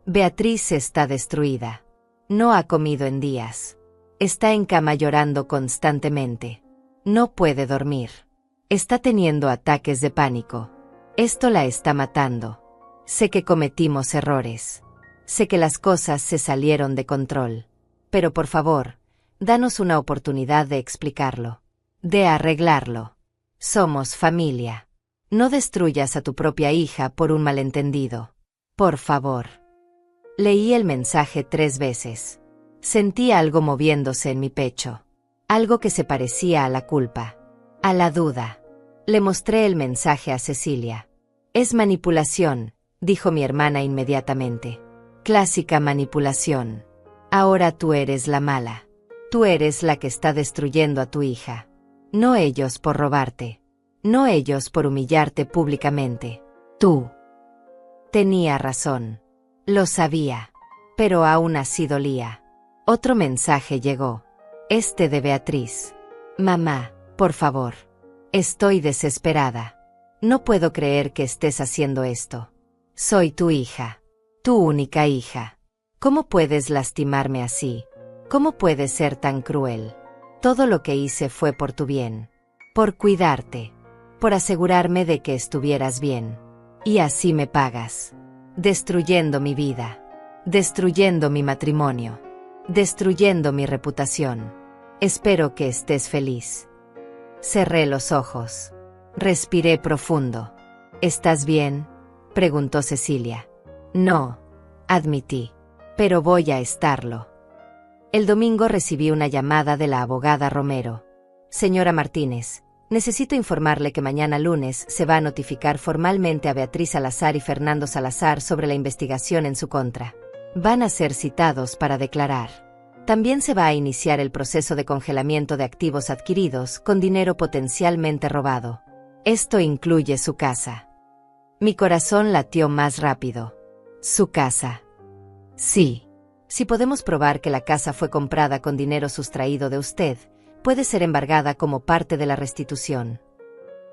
Beatriz está destruida. No ha comido en días. Está en cama llorando constantemente. No puede dormir. Está teniendo ataques de pánico. Esto la está matando. Sé que cometimos errores. Sé que las cosas se salieron de control. Pero por favor, danos una oportunidad de explicarlo. De arreglarlo. Somos familia. No destruyas a tu propia hija por un malentendido. Por favor. Leí el mensaje 3 veces. Sentí algo moviéndose en mi pecho. Algo que se parecía a la culpa. A la duda. Le mostré el mensaje a Cecilia. Es manipulación, dijo mi hermana inmediatamente. Clásica manipulación. Ahora tú eres la mala. Tú eres la que está destruyendo a tu hija. No ellos por robarte. No ellos por humillarte públicamente. Tú. Tenía razón. Lo sabía. Pero aún así dolía. Otro mensaje llegó. Este de Beatriz. Mamá, por favor. Estoy desesperada. No puedo creer que estés haciendo esto. Soy tu hija. Tu única hija. ¿Cómo puedes lastimarme así? ¿Cómo puedes ser tan cruel? Todo lo que hice fue por tu bien. Por cuidarte. Por asegurarme de que estuvieras bien. Y así me pagas. Destruyendo mi vida. Destruyendo mi matrimonio. Destruyendo mi reputación. Espero que estés feliz. Cerré los ojos. Respiré profundo. ¿Estás bien?, preguntó Cecilia. No, admití. Pero voy a estarlo. El domingo recibí una llamada de la abogada Romero. Señora Martínez, necesito informarle que mañana lunes se va a notificar formalmente a Beatriz Salazar y Fernando Salazar sobre la investigación en su contra. Van a ser citados para declarar. También se va a iniciar el proceso de congelamiento de activos adquiridos con dinero potencialmente robado. Esto incluye su casa. Mi corazón latió más rápido. Su casa. Sí. Si podemos probar que la casa fue comprada con dinero sustraído de usted, puede ser embargada como parte de la restitución.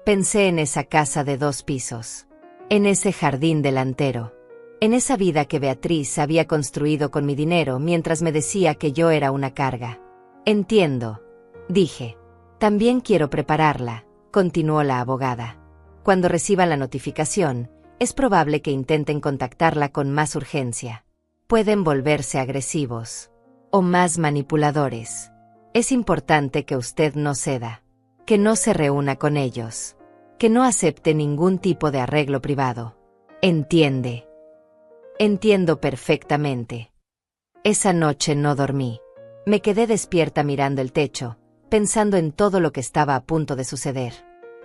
Pensé en esa casa de 2 pisos. En ese jardín delantero. En esa vida que Beatriz había construido con mi dinero mientras me decía que yo era una carga. Entiendo, dije. También quiero prepararla, continuó la abogada. Cuando reciban la notificación, es probable que intenten contactarla con más urgencia. Pueden volverse agresivos. O más manipuladores. Es importante que usted no ceda. Que no se reúna con ellos. Que no acepte ningún tipo de arreglo privado. ¿Entiende? Entiendo perfectamente. Esa noche no dormí. Me quedé despierta mirando el techo, pensando en todo lo que estaba a punto de suceder.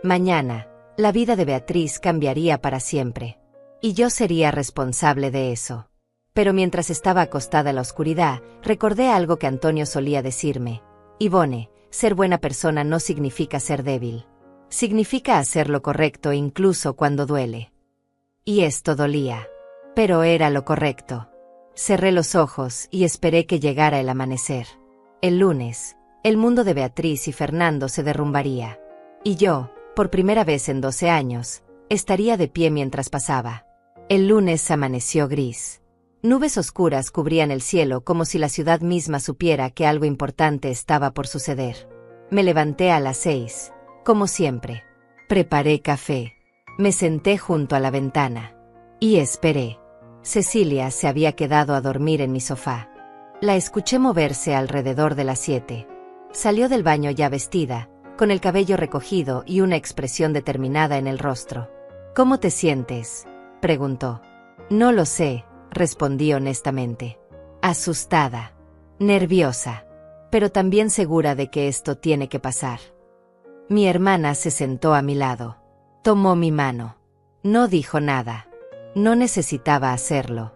Mañana, la vida de Beatriz cambiaría para siempre. Y yo sería responsable de eso. Pero mientras estaba acostada en la oscuridad, recordé algo que Antonio solía decirme. Ivone, ser buena persona no significa ser débil. Significa hacer lo correcto incluso cuando duele. Y esto dolía. Pero era lo correcto. Cerré los ojos y esperé que llegara el amanecer. El lunes, el mundo de Beatriz y Fernando se derrumbaría. Y yo, por primera vez en 12 años, estaría de pie mientras pasaba. El lunes amaneció gris. Nubes oscuras cubrían el cielo como si la ciudad misma supiera que algo importante estaba por suceder. Me levanté a las 6, como siempre. Preparé café. Me senté junto a la ventana. Y esperé. Cecilia se había quedado a dormir en mi sofá. La escuché moverse alrededor de las 7. Salió del baño ya vestida, con el cabello recogido y una expresión determinada en el rostro. ¿Cómo te sientes?, preguntó. No lo sé, respondí honestamente. Asustada. Nerviosa. Pero también segura de que esto tiene que pasar. Mi hermana se sentó a mi lado. Tomó mi mano. No dijo nada. No necesitaba hacerlo.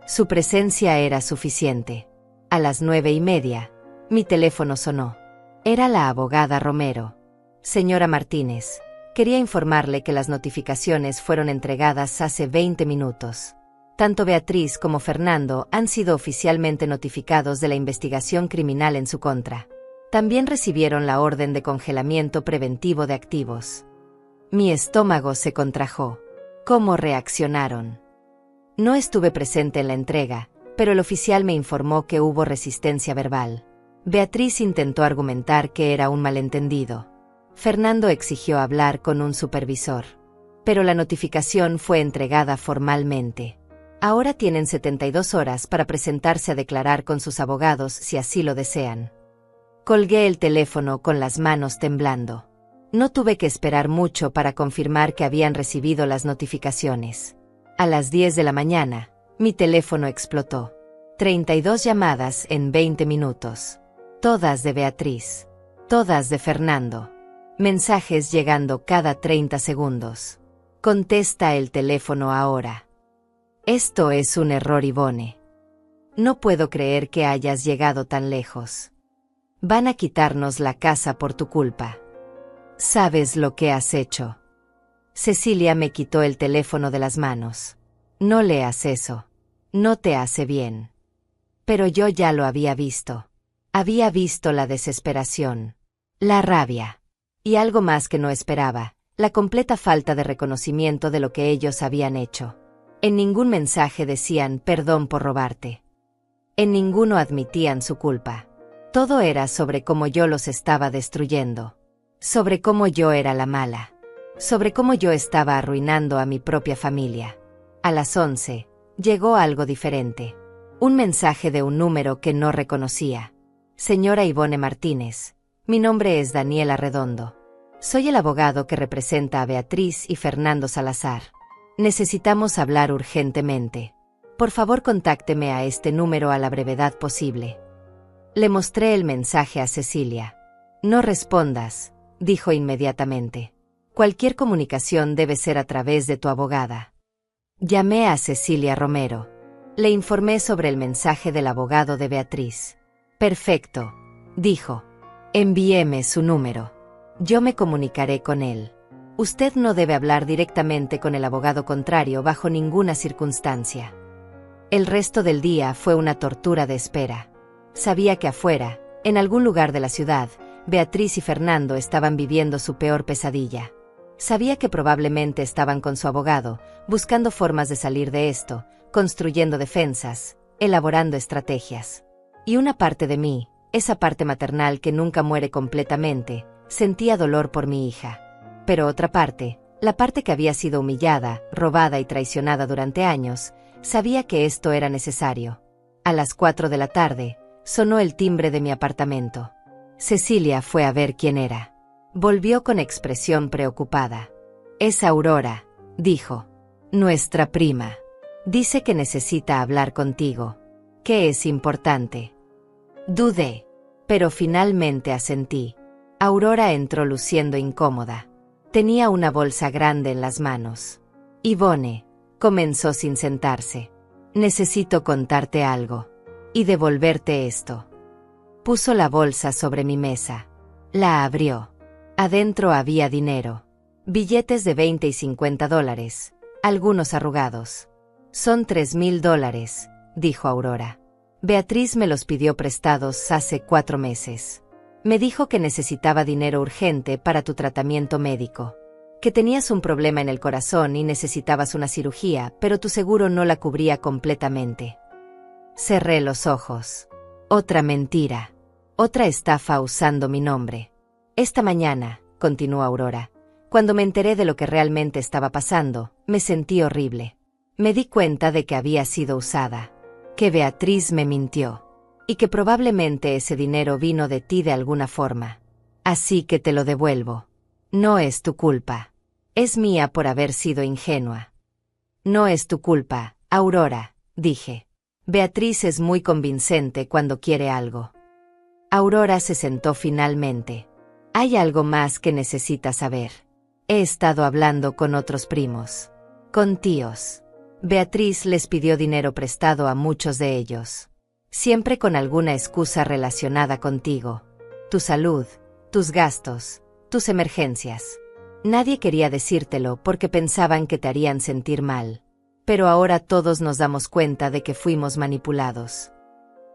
Su presencia era suficiente. A las 9:30, mi teléfono sonó. Era la abogada Romero. Señora Martínez, quería informarle que las notificaciones fueron entregadas hace 20 minutos. Tanto Beatriz como Fernando han sido oficialmente notificados de la investigación criminal en su contra. También recibieron la orden de congelamiento preventivo de activos. Mi estómago se contrajo. ¿Cómo reaccionaron? No estuve presente en la entrega, pero el oficial me informó que hubo resistencia verbal. Beatriz intentó argumentar que era un malentendido. Fernando exigió hablar con un supervisor. Pero la notificación fue entregada formalmente. Ahora tienen 72 horas para presentarse a declarar con sus abogados si así lo desean. Colgué el teléfono con las manos temblando. No tuve que esperar mucho para confirmar que habían recibido las notificaciones. A las 10 de la mañana, mi teléfono explotó. 32 llamadas en 20 minutos. Todas de Beatriz. Todas de Fernando. Mensajes llegando cada 30 segundos. Contesta el teléfono ahora. Esto es un error, Yvonne. No puedo creer que hayas llegado tan lejos. Van a quitarnos la casa por tu culpa. ¿Sabes lo que has hecho? Cecilia me quitó el teléfono de las manos. No leas eso. No te hace bien. Pero yo ya lo había visto. Había visto la desesperación, la rabia, y algo más que no esperaba, la completa falta de reconocimiento de lo que ellos habían hecho. En ningún mensaje decían perdón por robarte. En ninguno admitían su culpa. Todo era sobre cómo yo los estaba destruyendo. Sobre cómo yo era la mala. Sobre cómo yo estaba arruinando a mi propia familia. A las 11, llegó algo diferente. Un mensaje de un número que no reconocía. Señora Yvonne Martínez, mi nombre es Daniela Redondo. Soy el abogado que representa a Beatriz y Fernando Salazar. Necesitamos hablar urgentemente. Por favor, contácteme a este número a la brevedad posible. Le mostré el mensaje a Cecilia. No respondas, dijo inmediatamente. Cualquier comunicación debe ser a través de tu abogada. Llamé a Cecilia Romero. Le informé sobre el mensaje del abogado de Beatriz. Perfecto, dijo. Envíeme su número. Yo me comunicaré con él. Usted no debe hablar directamente con el abogado contrario bajo ninguna circunstancia. El resto del día fue una tortura de espera. Sabía que afuera, en algún lugar de la ciudad, Beatriz y Fernando estaban viviendo su peor pesadilla. Sabía que probablemente estaban con su abogado, buscando formas de salir de esto, construyendo defensas, elaborando estrategias. Y una parte de mí, esa parte maternal que nunca muere completamente, sentía dolor por mi hija. Pero otra parte, la parte que había sido humillada, robada y traicionada durante años, sabía que esto era necesario. A las 4 de la tarde, sonó el timbre de mi apartamento. Cecilia fue a ver quién era. Volvió con expresión preocupada. Es Aurora, dijo. Nuestra prima. Dice que necesita hablar contigo. Que es importante. Dudé, pero finalmente asentí. Aurora entró luciendo incómoda. Tenía una bolsa grande en las manos. Yvonne, comenzó sin sentarse. Necesito contarte algo. Y devolverte esto. Puso la bolsa sobre mi mesa. La abrió. Adentro había dinero. Billetes de 20 y 50 dólares, algunos arrugados. Son $3,000, dijo Aurora. Beatriz me los pidió prestados hace 4 meses. Me dijo que necesitaba dinero urgente para tu tratamiento médico. Que tenías un problema en el corazón y necesitabas una cirugía, pero tu seguro no la cubría completamente. Cerré los ojos. Otra mentira. Otra estafa usando mi nombre. Esta mañana, continuó Aurora, cuando me enteré de lo que realmente estaba pasando, me sentí horrible. Me di cuenta de que había sido usada. Que Beatriz me mintió. Y que probablemente ese dinero vino de ti de alguna forma. Así que te lo devuelvo. No es tu culpa. Es mía por haber sido ingenua. No es tu culpa, Aurora, dije. Beatriz es muy convincente cuando quiere algo. Aurora se sentó finalmente. Hay algo más que necesitas saber. He estado hablando con otros primos. Con tíos. Beatriz les pidió dinero prestado a muchos de ellos. Siempre con alguna excusa relacionada contigo. Tu salud, tus gastos, tus emergencias. Nadie quería decírtelo porque pensaban que te harían sentir mal. Pero ahora todos nos damos cuenta de que fuimos manipulados.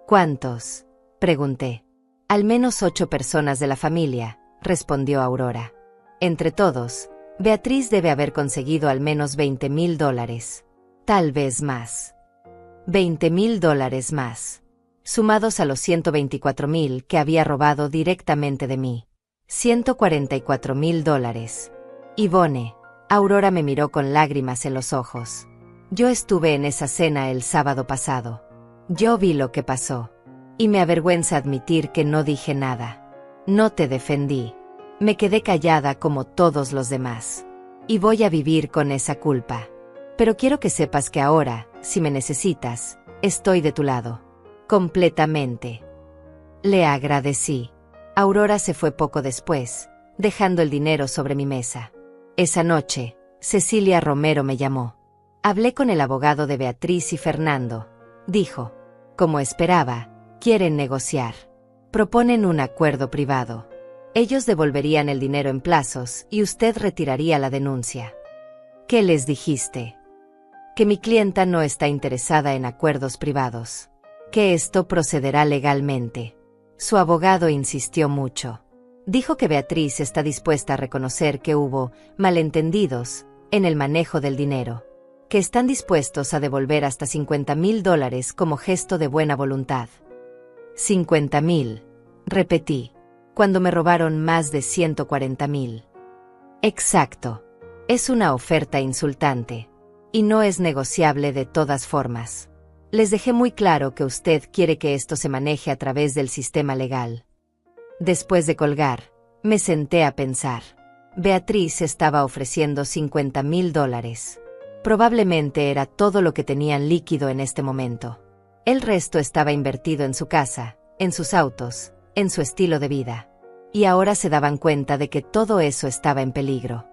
¿Cuántos?, pregunté. Al menos 8 personas de la familia, respondió Aurora. Entre todos, Beatriz debe haber conseguido al menos $20,000. Tal vez más. $20,000 más. Sumados a los $124,000 que había robado directamente de mí. $144,000. Yvonne, Aurora me miró con lágrimas en los ojos. Yo estuve en esa cena el sábado pasado. Yo vi lo que pasó. Y me avergüenza admitir que no dije nada. No te defendí. Me quedé callada como todos los demás. Y voy a vivir con esa culpa. Pero quiero que sepas que ahora, si me necesitas, estoy de tu lado. Completamente. Le agradecí. Aurora se fue poco después, dejando el dinero sobre mi mesa. Esa noche, Cecilia Romero me llamó. Hablé con el abogado de Beatriz y Fernando. Dijo. Como esperaba, quieren negociar. Proponen un acuerdo privado. Ellos devolverían el dinero en plazos y usted retiraría la denuncia. ¿Qué les dijiste? Que mi clienta no está interesada en acuerdos privados. Que esto procederá legalmente. Su abogado insistió mucho. Dijo que Beatriz está dispuesta a reconocer que hubo malentendidos en el manejo del dinero. Que están dispuestos a devolver hasta $50,000 como gesto de buena voluntad. 50,000, repetí, cuando me robaron más de 140,000. Exacto. Es una oferta insultante. Y no es negociable de todas formas. Les dejé muy claro que usted quiere que esto se maneje a través del sistema legal. Después de colgar, me senté a pensar. Beatriz estaba ofreciendo $50,000. Probablemente era todo lo que tenían líquido en este momento. El resto estaba invertido en su casa, en sus autos, en su estilo de vida. Y ahora se daban cuenta de que todo eso estaba en peligro.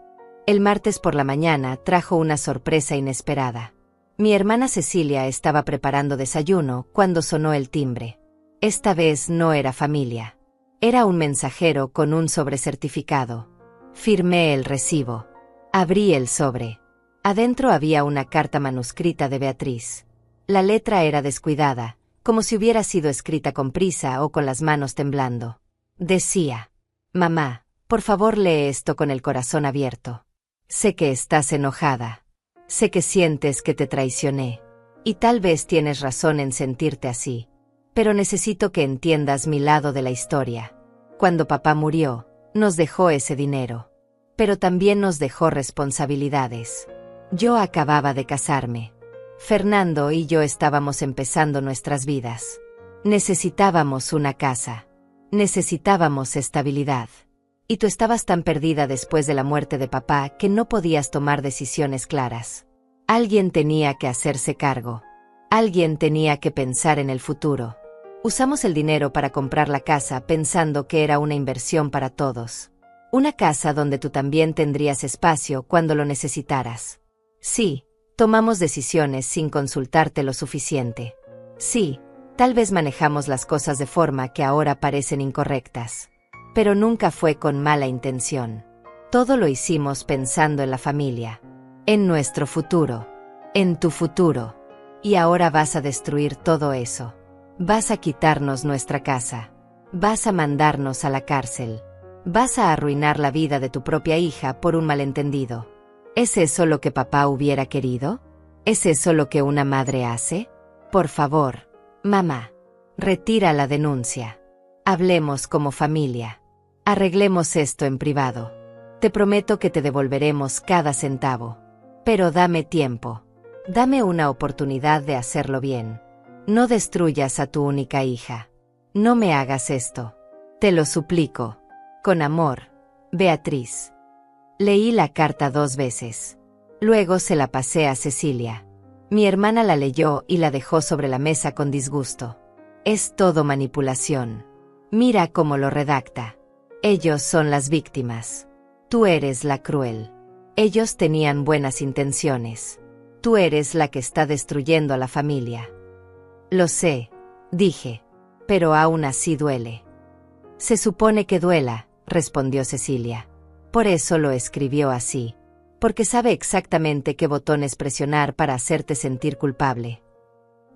El martes por la mañana trajo una sorpresa inesperada. Mi hermana Cecilia estaba preparando desayuno cuando sonó el timbre. Esta vez no era familia. Era un mensajero con un sobrecertificado. Firmé el recibo. Abrí el sobre. Adentro había una carta manuscrita de Beatriz. La letra era descuidada, como si hubiera sido escrita con prisa o con las manos temblando. Decía: Mamá, por favor lee esto con el corazón abierto. Sé que estás enojada. Sé que sientes que te traicioné. Y tal vez tienes razón en sentirte así. Pero necesito que entiendas mi lado de la historia. Cuando papá murió, nos dejó ese dinero. Pero también nos dejó responsabilidades. Yo acababa de casarme. Fernando y yo estábamos empezando nuestras vidas. Necesitábamos una casa. Necesitábamos estabilidad. Y tú estabas tan perdida después de la muerte de papá que no podías tomar decisiones claras. Alguien tenía que hacerse cargo. Alguien tenía que pensar en el futuro. Usamos el dinero para comprar la casa pensando que era una inversión para todos. Una casa donde tú también tendrías espacio cuando lo necesitaras. Sí, tomamos decisiones sin consultarte lo suficiente. Sí, tal vez manejamos las cosas de forma que ahora parecen incorrectas. Pero nunca fue con mala intención. Todo lo hicimos pensando en la familia, en nuestro futuro, en tu futuro. Y ahora vas a destruir todo eso. Vas a quitarnos nuestra casa. Vas a mandarnos a la cárcel. Vas a arruinar la vida de tu propia hija por un malentendido. ¿Es eso lo que papá hubiera querido? ¿Es eso lo que una madre hace? Por favor, mamá, retira la denuncia. Hablemos como familia. Arreglemos esto en privado. Te prometo que te devolveremos cada centavo. Pero dame tiempo. Dame una oportunidad de hacerlo bien. No destruyas a tu única hija. No me hagas esto. Te lo suplico. Con amor, Beatriz. Leí la carta 2 veces. Luego se la pasé a Cecilia. Mi hermana la leyó y la dejó sobre la mesa con disgusto. Es todo manipulación. Mira cómo lo redacta. Ellos son las víctimas. Tú eres la cruel. Ellos tenían buenas intenciones. Tú eres la que está destruyendo a la familia. Lo sé, dije. Pero aún así duele. Se supone que duela, respondió Cecilia. Por eso lo escribió así. Porque sabe exactamente qué botones presionar para hacerte sentir culpable.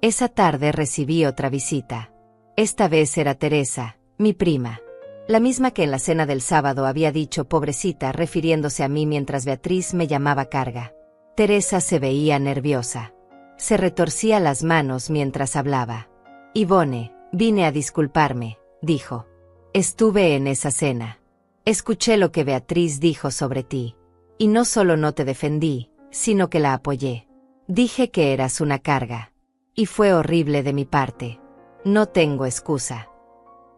Esa tarde recibí otra visita. Esta vez era Teresa, mi prima. La misma que en la cena del sábado había dicho pobrecita refiriéndose a mí mientras Beatriz me llamaba carga. Teresa se veía nerviosa. Se retorcía las manos mientras hablaba. Ivone, vine a disculparme, dijo. Estuve en esa cena. Escuché lo que Beatriz dijo sobre ti. Y no solo no te defendí, sino que la apoyé. Dije que eras una carga. Y fue horrible de mi parte. No tengo excusa.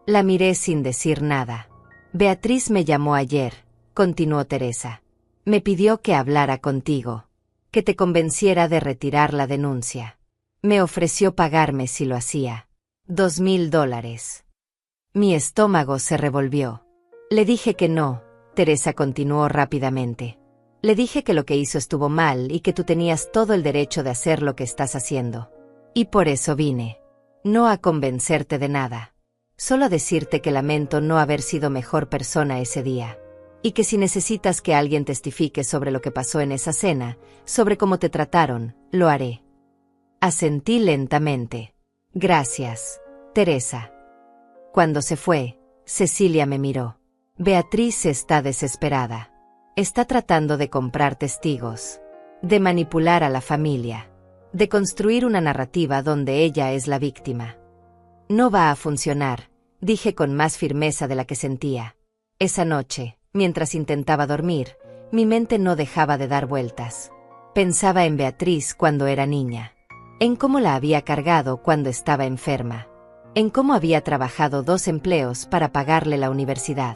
La miré sin decir nada. Beatriz me llamó ayer, continuó Teresa. Me pidió que hablara contigo. Que te convenciera de retirar la denuncia. Me ofreció pagarme si lo hacía. $2,000. Mi estómago se revolvió. Le dije que no, Teresa continuó rápidamente. Le dije que lo que hizo estuvo mal y que tú tenías todo el derecho de hacer lo que estás haciendo. Y por eso vine. No a convencerte de nada. Solo a decirte que lamento no haber sido mejor persona ese día. Y que si necesitas que alguien testifique sobre lo que pasó en esa cena, sobre cómo te trataron, lo haré. Asentí lentamente. Gracias, Teresa. Cuando se fue, Cecilia me miró. Beatriz está desesperada. Está tratando de comprar testigos, de manipular a la familia, de construir una narrativa donde ella es la víctima. No va a funcionar, dije con más firmeza de la que sentía. Esa noche, mientras intentaba dormir, mi mente no dejaba de dar vueltas. Pensaba en Beatriz cuando era niña, en cómo la había cargado cuando estaba enferma, en cómo había trabajado 2 empleos para pagarle la universidad,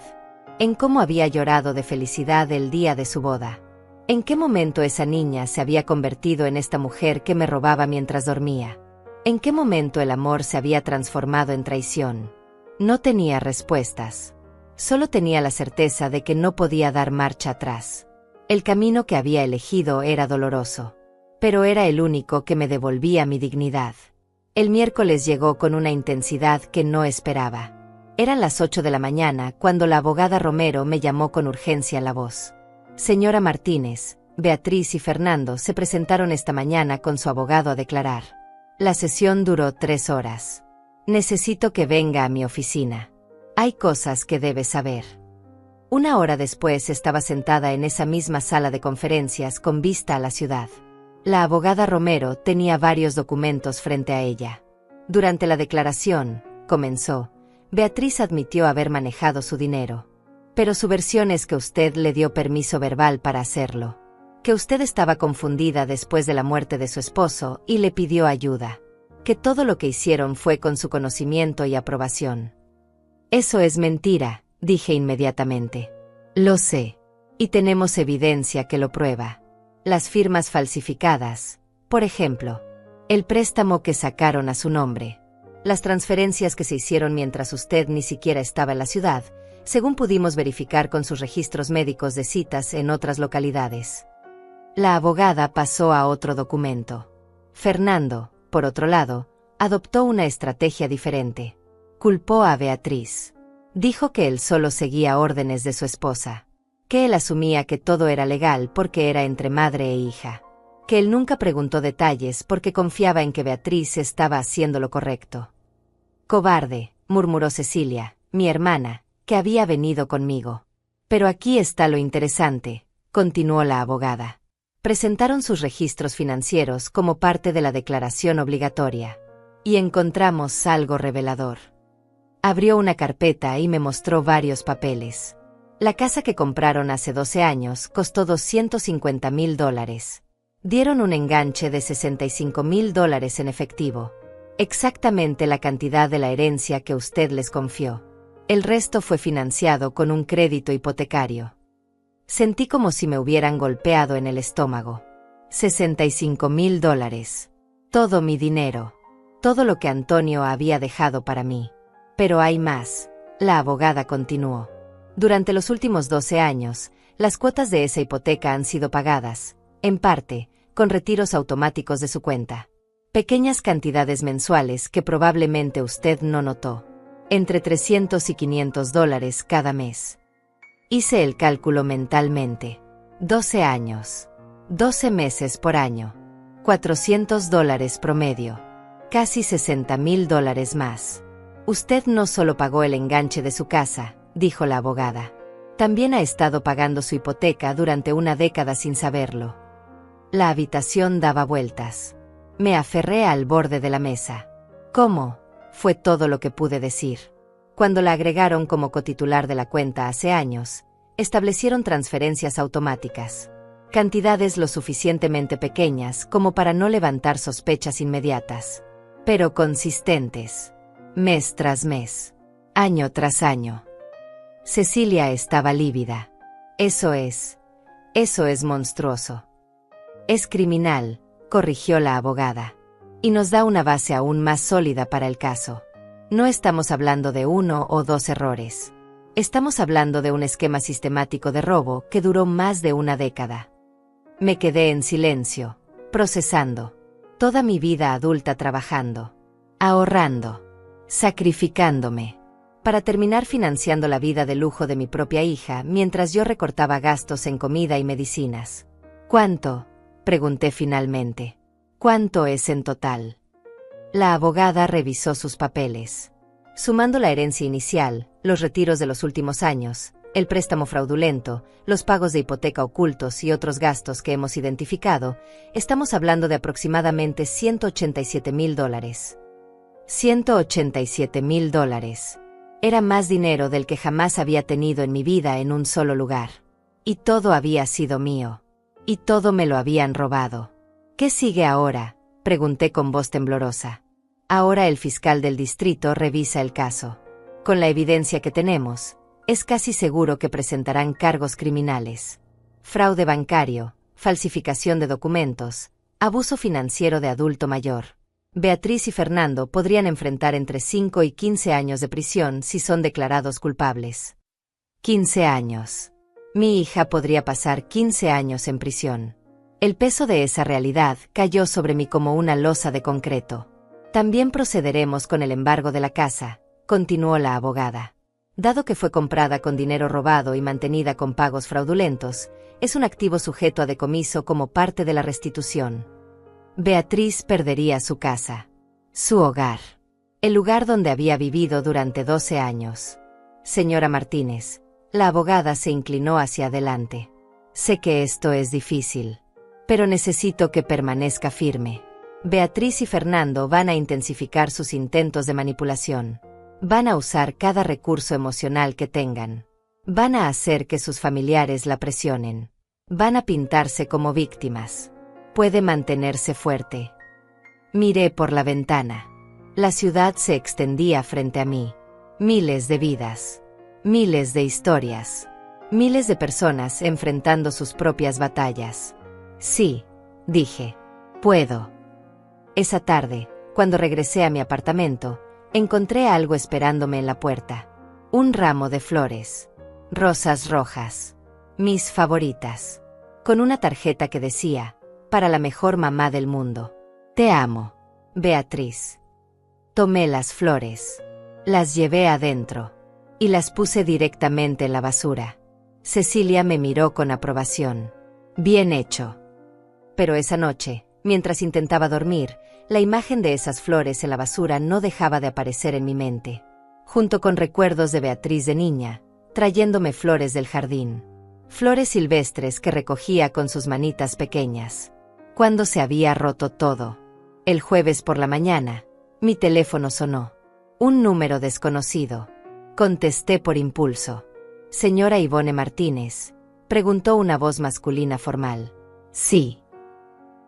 en cómo había llorado de felicidad el día de su boda. ¿En qué momento esa niña se había convertido en esta mujer que me robaba mientras dormía? ¿En qué momento el amor se había transformado en traición? No tenía respuestas. Solo tenía la certeza de que no podía dar marcha atrás. El camino que había elegido era doloroso, pero era el único que me devolvía mi dignidad. El miércoles llegó con una intensidad que no esperaba. Eran las 8 de la mañana cuando la abogada Romero me llamó con urgencia la voz. Señora Martínez, Beatriz y Fernando se presentaron esta mañana con su abogado a declarar. La sesión duró 3 horas. Necesito que venga a mi oficina. Hay cosas que debe saber. 1 hora después estaba sentada en esa misma sala de conferencias con vista a la ciudad. La abogada Romero tenía varios documentos frente a ella. Durante la declaración, comenzó, Beatriz admitió haber manejado su dinero. Pero su versión es que usted le dio permiso verbal para hacerlo. Que usted estaba confundida después de la muerte de su esposo y le pidió ayuda. Que todo lo que hicieron fue con su conocimiento y aprobación. Eso es mentira, dije inmediatamente. Lo sé. Y tenemos evidencia que lo prueba. Las firmas falsificadas, por ejemplo. El préstamo que sacaron a su nombre. Las transferencias que se hicieron mientras usted ni siquiera estaba en la ciudad, según pudimos verificar con sus registros médicos de citas en otras localidades. La abogada pasó a otro documento. Fernando, por otro lado, adoptó una estrategia diferente. Culpó a Beatriz. Dijo que él solo seguía órdenes de su esposa. Que él asumía que todo era legal porque era entre madre e hija. Que él nunca preguntó detalles porque confiaba en que Beatriz estaba haciendo lo correcto. Cobarde, murmuró Cecilia, mi hermana, que había venido conmigo. Pero aquí está lo interesante, continuó la abogada. Presentaron sus registros financieros como parte de la declaración obligatoria. Y encontramos algo revelador. Abrió una carpeta y me mostró varios papeles. La casa que compraron hace 12 años costó $250,000. Dieron un enganche de $65,000 en efectivo. Exactamente la cantidad de la herencia que usted les confió. El resto fue financiado con un crédito hipotecario. Sentí como si me hubieran golpeado en el estómago. $65,000. Todo mi dinero. Todo lo que Antonio había dejado para mí. Pero hay más, la abogada continuó. Durante los últimos 12 años, las cuotas de esa hipoteca han sido pagadas, en parte, con retiros automáticos de su cuenta. Pequeñas cantidades mensuales que probablemente usted no notó. Entre $300 y $500 cada mes. Hice el cálculo mentalmente. 12 años. 12 meses por año. $400 promedio. Casi $60,000 más. Usted no solo pagó el enganche de su casa, dijo la abogada. También ha estado pagando su hipoteca durante una década sin saberlo. La habitación daba vueltas. Me aferré al borde de la mesa. ¿Cómo? Fue todo lo que pude decir. Cuando la agregaron como cotitular de la cuenta hace años, establecieron transferencias automáticas. Cantidades lo suficientemente pequeñas como para no levantar sospechas inmediatas, pero consistentes. Mes tras mes. Año tras año. Cecilia estaba lívida. Eso es monstruoso. Es criminal, corrigió la abogada. Y nos da una base aún más sólida para el caso. No estamos hablando de 1 o 2 errores. Estamos hablando de un esquema sistemático de robo que duró más de una década. Me quedé en silencio, procesando. Toda mi vida adulta trabajando, ahorrando, sacrificándome, para terminar financiando la vida de lujo de mi propia hija mientras yo recortaba gastos en comida y medicinas. ¿Cuánto?, pregunté finalmente. ¿Cuánto es en total? La abogada revisó sus papeles. Sumando la herencia inicial, los retiros de los últimos años, el préstamo fraudulento, los pagos de hipoteca ocultos y otros gastos que hemos identificado, estamos hablando de aproximadamente $187,000. $187,000. Era más dinero del que jamás había tenido en mi vida en un solo lugar. Y todo había sido mío. Y todo me lo habían robado. ¿Qué sigue ahora?, pregunté con voz temblorosa. Ahora el fiscal del distrito revisa el caso. Con la evidencia que tenemos, es casi seguro que presentarán cargos criminales. Fraude bancario, falsificación de documentos, abuso financiero de adulto mayor. Beatriz y Fernando podrían enfrentar entre 5 y 15 años de prisión si son declarados culpables. 15 años. Mi hija podría pasar 15 años en prisión. El peso de esa realidad cayó sobre mí como una losa de concreto. También procederemos con el embargo de la casa, continuó la abogada. Dado que fue comprada con dinero robado y mantenida con pagos fraudulentos, es un activo sujeto a decomiso como parte de la restitución. Beatriz perdería su casa, su hogar, el lugar donde había vivido durante 12 años. Señora Martínez, la abogada se inclinó hacia adelante. Sé que esto es difícil, pero necesito que permanezca firme. Beatriz y Fernando van a intensificar sus intentos de manipulación. Van a usar cada recurso emocional que tengan. Van a hacer que sus familiares la presionen. Van a pintarse como víctimas. Puede mantenerse fuerte. Miré por la ventana. La ciudad se extendía frente a mí. Miles de vidas. Miles de historias. Miles de personas enfrentando sus propias batallas. Sí, dije. Puedo. Esa tarde, cuando regresé a mi apartamento, encontré algo esperándome en la puerta. Un ramo de flores. Rosas rojas. Mis favoritas. Con una tarjeta que decía, para la mejor mamá del mundo. Te amo, Beatriz. Tomé las flores. Las llevé adentro. Y las puse directamente en la basura. Cecilia me miró con aprobación. Bien hecho. Pero esa noche, mientras intentaba dormir, la imagen de esas flores en la basura no dejaba de aparecer en mi mente, junto con recuerdos de Beatriz de niña, trayéndome flores del jardín. Flores silvestres que recogía con sus manitas pequeñas. Cuando se había roto todo. El jueves por la mañana, mi teléfono sonó. Un número desconocido. Contesté por impulso. Señora Ivone Martínez, preguntó una voz masculina formal. Sí.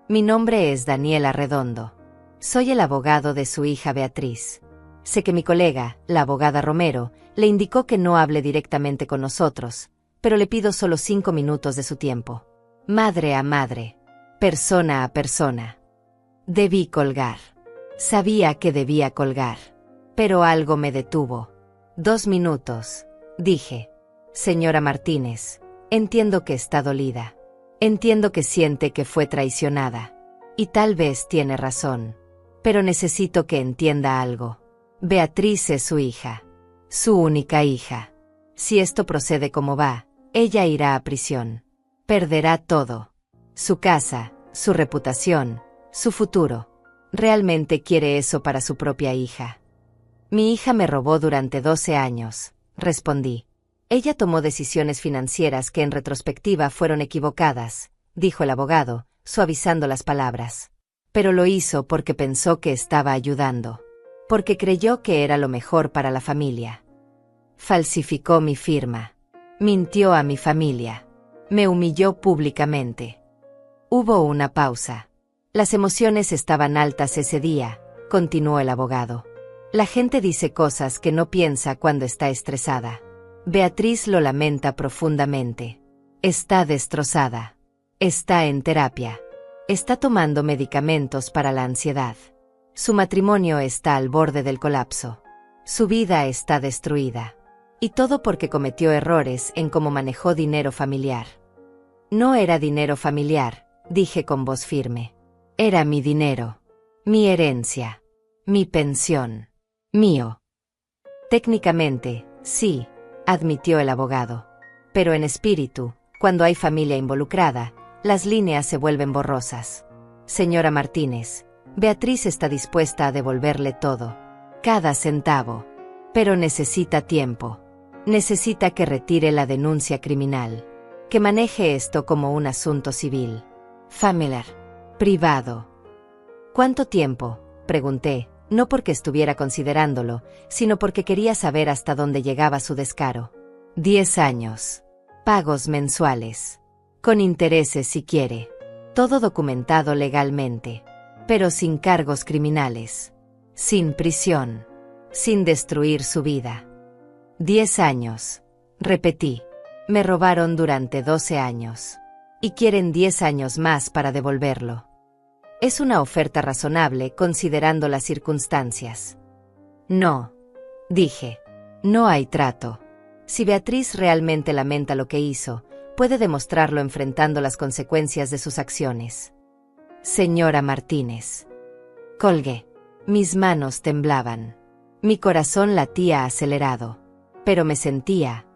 Mi nombre es Daniela Redondo. Soy el abogado de su hija Beatriz. Sé que mi colega, la abogada Romero, le indicó que no hable directamente con nosotros, pero le pido solo 5 minutos de su tiempo. Madre a madre. Persona a persona. Debí colgar. Sabía que debía colgar. Pero algo me detuvo. 2 minutos, dije. Señora Martínez, entiendo que está dolida. Entiendo que siente que fue traicionada. Y tal vez tiene razón. Pero necesito que entienda algo. Beatriz es su hija. Su única hija. Si esto procede como va, ella irá a prisión. Perderá todo. Su casa, su reputación, su futuro. Realmente quiere eso para su propia hija. Mi hija me robó durante 12 años, respondí. Ella tomó decisiones financieras que en retrospectiva fueron equivocadas, dijo el abogado, suavizando las palabras. Pero lo hizo porque pensó que estaba ayudando. Porque creyó que era lo mejor para la familia. Falsificó mi firma. Mintió a mi familia. Me humilló públicamente. Hubo una pausa. Las emociones estaban altas ese día, continuó el abogado. La gente dice cosas que no piensa cuando está estresada. Beatriz lo lamenta profundamente. Está destrozada. Está en terapia. Está tomando medicamentos para la ansiedad. Su matrimonio está al borde del colapso. Su vida está destruida. Y todo porque cometió errores en cómo manejó dinero familiar. No era dinero familiar, dije con voz firme. Era mi dinero. Mi herencia. Mi pensión. Mío. Técnicamente, sí, admitió el abogado. Pero en espíritu, cuando hay familia involucrada, las líneas se vuelven borrosas. Señora Martínez, Beatriz está dispuesta a devolverle todo. Cada centavo. Pero necesita tiempo. Necesita que retire la denuncia criminal. Que maneje esto como un asunto civil. Familiar. Privado. ¿Cuánto tiempo?, pregunté, no porque estuviera considerándolo, sino porque quería saber hasta dónde llegaba su descaro. 10 años. Pagos mensuales. Con intereses si quiere. Todo documentado legalmente. Pero sin cargos criminales. Sin prisión. Sin destruir su vida. 10 años. Repetí. Me robaron durante 12 años. Y quieren 10 años más para devolverlo. Es una oferta razonable considerando las circunstancias. No, dije. No hay trato. Si Beatriz realmente lamenta lo que hizo, puede demostrarlo enfrentando las consecuencias de sus acciones. Señora Martínez. Colgué. Mis manos temblaban. Mi corazón latía acelerado. Pero me sentía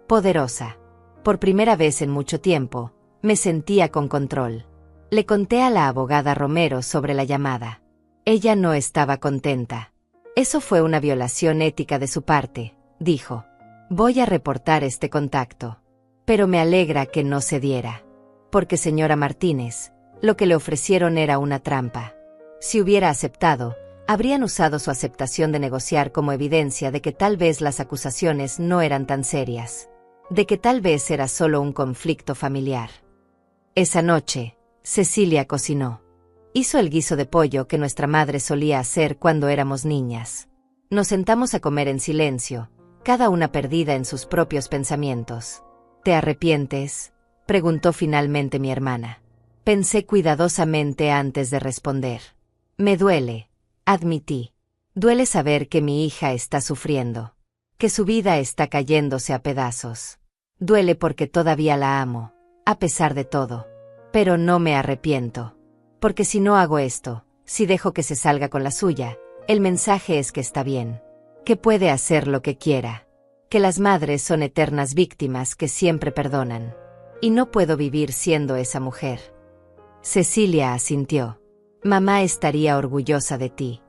poderosa. Por primera vez en mucho tiempo, me sentía con control. Le conté a la abogada Romero sobre la llamada. Ella no estaba contenta. Eso fue una violación ética de su parte, dijo. Voy a reportar este contacto. Pero me alegra que no se diera. Porque, señora Martínez, lo que le ofrecieron era una trampa. Si hubiera aceptado, habrían usado su aceptación de negociar como evidencia de que tal vez las acusaciones no eran tan serias. De que tal vez era solo un conflicto familiar. Esa noche, Cecilia cocinó. Hizo el guiso de pollo que nuestra madre solía hacer cuando éramos niñas. Nos sentamos a comer en silencio, cada una perdida en sus propios pensamientos. ¿Te arrepientes?, preguntó finalmente mi hermana. Pensé cuidadosamente antes de responder. Me duele, admití. Duele saber que mi hija está sufriendo. Que su vida está cayéndose a pedazos. Duele porque todavía la amo, a pesar de todo. Pero no me arrepiento. Porque si no hago esto, si dejo que se salga con la suya, el mensaje es que está bien. Que puede hacer lo que quiera. Que las madres son eternas víctimas que siempre perdonan. Y no puedo vivir siendo esa mujer. Cecilia asintió. Mamá estaría orgullosa de ti.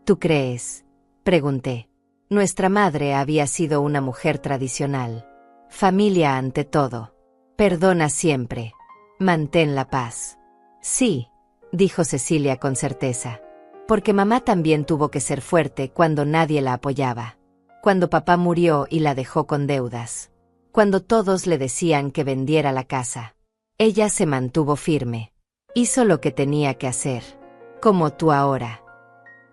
¿Tú crees?, pregunté. Nuestra madre había sido una mujer tradicional. Familia ante todo. Perdona siempre. Mantén la paz. Sí, dijo Cecilia con certeza. Porque mamá también tuvo que ser fuerte cuando nadie la apoyaba. Cuando papá murió y la dejó con deudas. Cuando todos le decían que vendiera la casa. Ella se mantuvo firme. Hizo lo que tenía que hacer. Como tú ahora.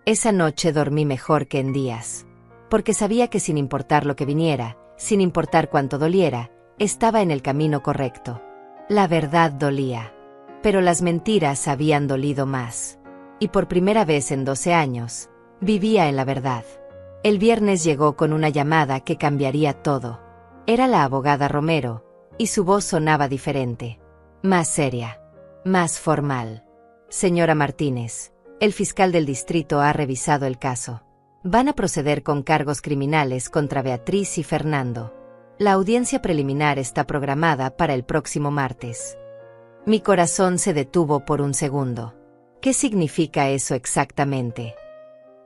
Esa noche dormí mejor que en días. Porque sabía que sin importar lo que viniera, sin importar cuánto doliera, estaba en el camino correcto. La verdad dolía. Pero las mentiras habían dolido más. Y por primera vez en 12 años, vivía en la verdad. El viernes llegó con una llamada que cambiaría todo. Era la abogada Romero, y su voz sonaba diferente. Más seria. Más formal. Señora Martínez, el fiscal del distrito ha revisado el caso. Van a proceder con cargos criminales contra Beatriz y Fernando. La audiencia preliminar está programada para el próximo martes. Mi corazón se detuvo por un segundo. ¿Qué significa eso exactamente?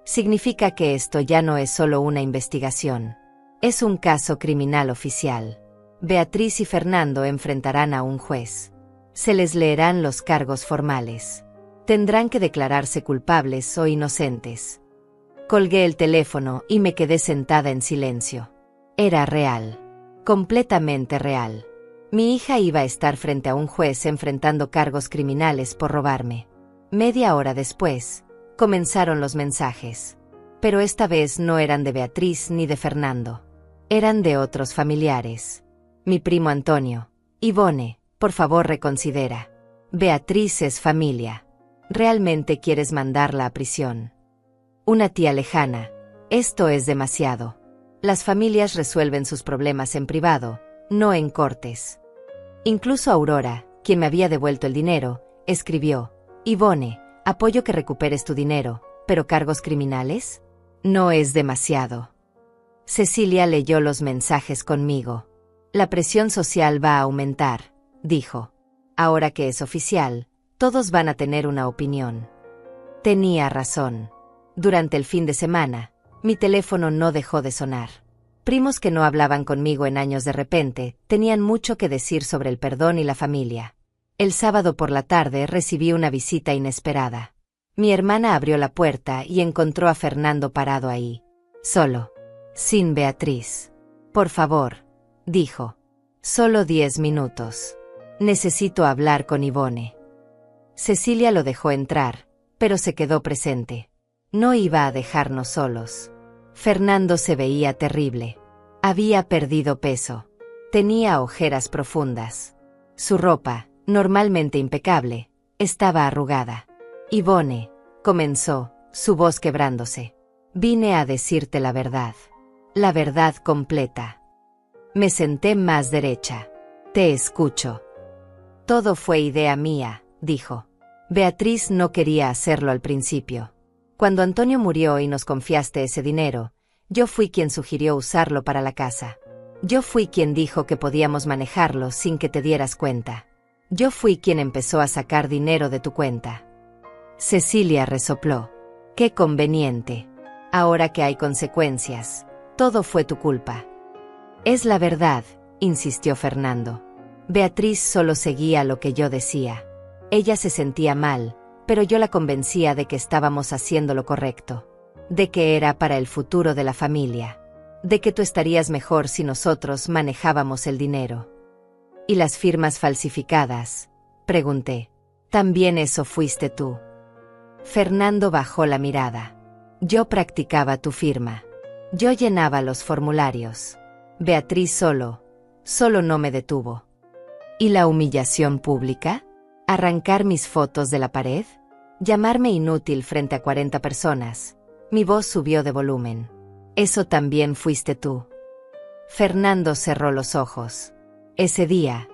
Significa que esto ya no es solo una investigación. Es un caso criminal oficial. Beatriz y Fernando enfrentarán a un juez. Se les leerán los cargos formales. Tendrán que declararse culpables o inocentes. Colgué el teléfono y me quedé sentada en silencio. Era real. Completamente real. Mi hija iba a estar frente a un juez enfrentando cargos criminales por robarme. Media hora después, comenzaron los mensajes. Pero esta vez no eran de Beatriz ni de Fernando. Eran de otros familiares. Mi primo Antonio. Ivone, por favor reconsidera. Beatriz es familia. ¿Realmente quieres mandarla a prisión? Una tía lejana. Esto es demasiado. Las familias resuelven sus problemas en privado, no en cortes. Incluso Aurora, quien me había devuelto el dinero, escribió: Ivone, apoyo que recuperes tu dinero, pero ¿cargos criminales? No es demasiado. Cecilia leyó los mensajes conmigo. La presión social va a aumentar, dijo. Ahora que es oficial, todos van a tener una opinión. Tenía razón. Durante el fin de semana, mi teléfono no dejó de sonar. Primos que no hablaban conmigo en años de repente, tenían mucho que decir sobre el perdón y la familia. El sábado por la tarde recibí una visita inesperada. Mi hermana abrió la puerta y encontró a Fernando parado ahí, solo, sin Beatriz. Por favor, dijo. Solo 10 minutos. Necesito hablar con Ivone. Cecilia lo dejó entrar, pero se quedó presente. No iba a dejarnos solos. Fernando se veía terrible. Había perdido peso. Tenía ojeras profundas. Su ropa, normalmente impecable, estaba arrugada. Ivone, comenzó, su voz quebrándose. Vine a decirte la verdad. La verdad completa. Me senté más derecha. Te escucho. Todo fue idea mía, dijo. Beatriz no quería hacerlo al principio. Cuando Antonio murió y nos confiaste ese dinero, yo fui quien sugirió usarlo para la casa. Yo fui quien dijo que podíamos manejarlo sin que te dieras cuenta. Yo fui quien empezó a sacar dinero de tu cuenta. Cecilia resopló. Qué conveniente. Ahora que hay consecuencias, todo fue tu culpa. Es la verdad, insistió Fernando. Beatriz solo seguía lo que yo decía. Ella se sentía mal, pero yo la convencía de que estábamos haciendo lo correcto. De que era para el futuro de la familia. De que tú estarías mejor si nosotros manejábamos el dinero. ¿Y las firmas falsificadas? Pregunté. También eso fuiste tú. Fernando bajó la mirada. Yo practicaba tu firma. Yo llenaba los formularios. Beatriz solo no me detuvo. ¿Y la humillación pública? ¿Arrancar mis fotos de la pared? ¿Llamarme inútil frente a 40 personas? Mi voz subió de volumen. Eso también fuiste tú. Fernando cerró los ojos. Ese día,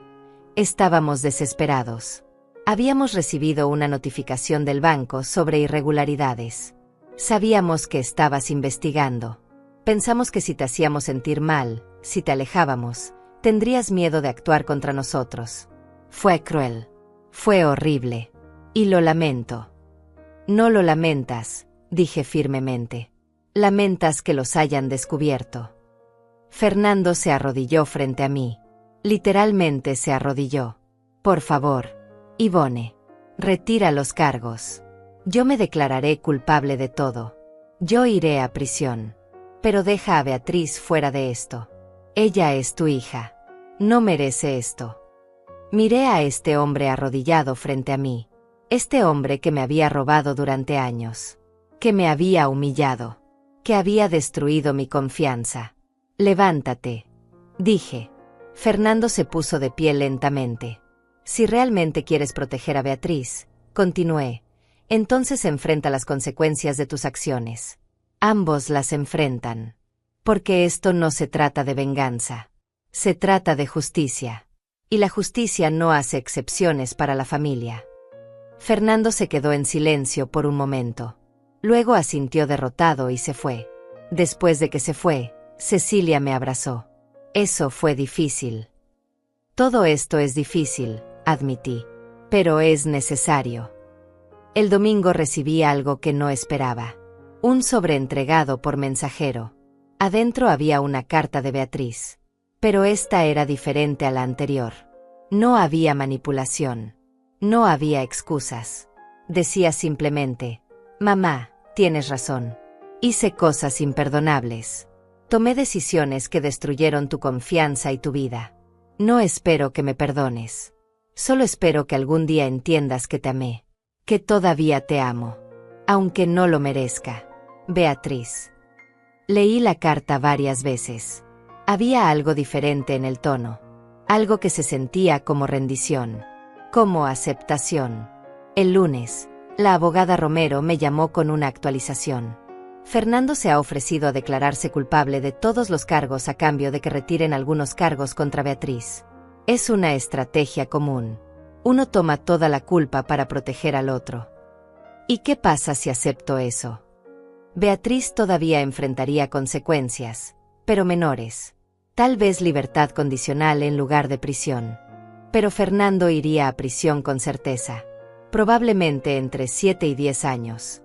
estábamos desesperados. Habíamos recibido una notificación del banco sobre irregularidades. Sabíamos que estabas investigando. Pensamos que si te hacíamos sentir mal, si te alejábamos, tendrías miedo de actuar contra nosotros. Fue cruel. Fue horrible. Y lo lamento. No lo lamentas, dije firmemente. Lamentas que los hayan descubierto. Fernando se arrodilló frente a mí. Literalmente se arrodilló. Por favor, Ivone, retira los cargos. Yo me declararé culpable de todo. Yo iré a prisión. Pero deja a Beatriz fuera de esto. Ella es tu hija. No merece esto. Miré a este hombre arrodillado frente a mí. Este hombre que me había robado durante años. Que me había humillado. Que había destruido mi confianza. Levántate, dije. Fernando se puso de pie lentamente. Si realmente quieres proteger a Beatriz, continué, entonces enfrenta las consecuencias de tus acciones. Ambos las enfrentan. Porque esto no se trata de venganza. Se trata de justicia. Y la justicia no hace excepciones para la familia. Fernando se quedó en silencio por un momento. Luego asintió derrotado y se fue. Después de que se fue, Cecilia me abrazó. Eso fue difícil. Todo esto es difícil, admití. Pero es necesario. El domingo recibí algo que no esperaba. Un sobre entregado por mensajero. Adentro había una carta de Beatriz. Pero esta era diferente a la anterior. No había manipulación. No había excusas. Decía simplemente, mamá, tienes razón. Hice cosas imperdonables. Tomé decisiones que destruyeron tu confianza y tu vida. No espero que me perdones. Solo espero que algún día entiendas que te amé. Que todavía te amo. Aunque no lo merezca. Beatriz. Leí la carta varias veces. Había algo diferente en el tono. Algo que se sentía como rendición. Como aceptación. El lunes, la abogada Romero me llamó con una actualización. Fernando se ha ofrecido a declararse culpable de todos los cargos a cambio de que retiren algunos cargos contra Beatriz. Es una estrategia común. Uno toma toda la culpa para proteger al otro. ¿Y qué pasa si acepto eso? Beatriz todavía enfrentaría consecuencias, pero menores. Tal vez libertad condicional en lugar de prisión. Pero Fernando iría a prisión con certeza. Probablemente entre 7 y 10 años.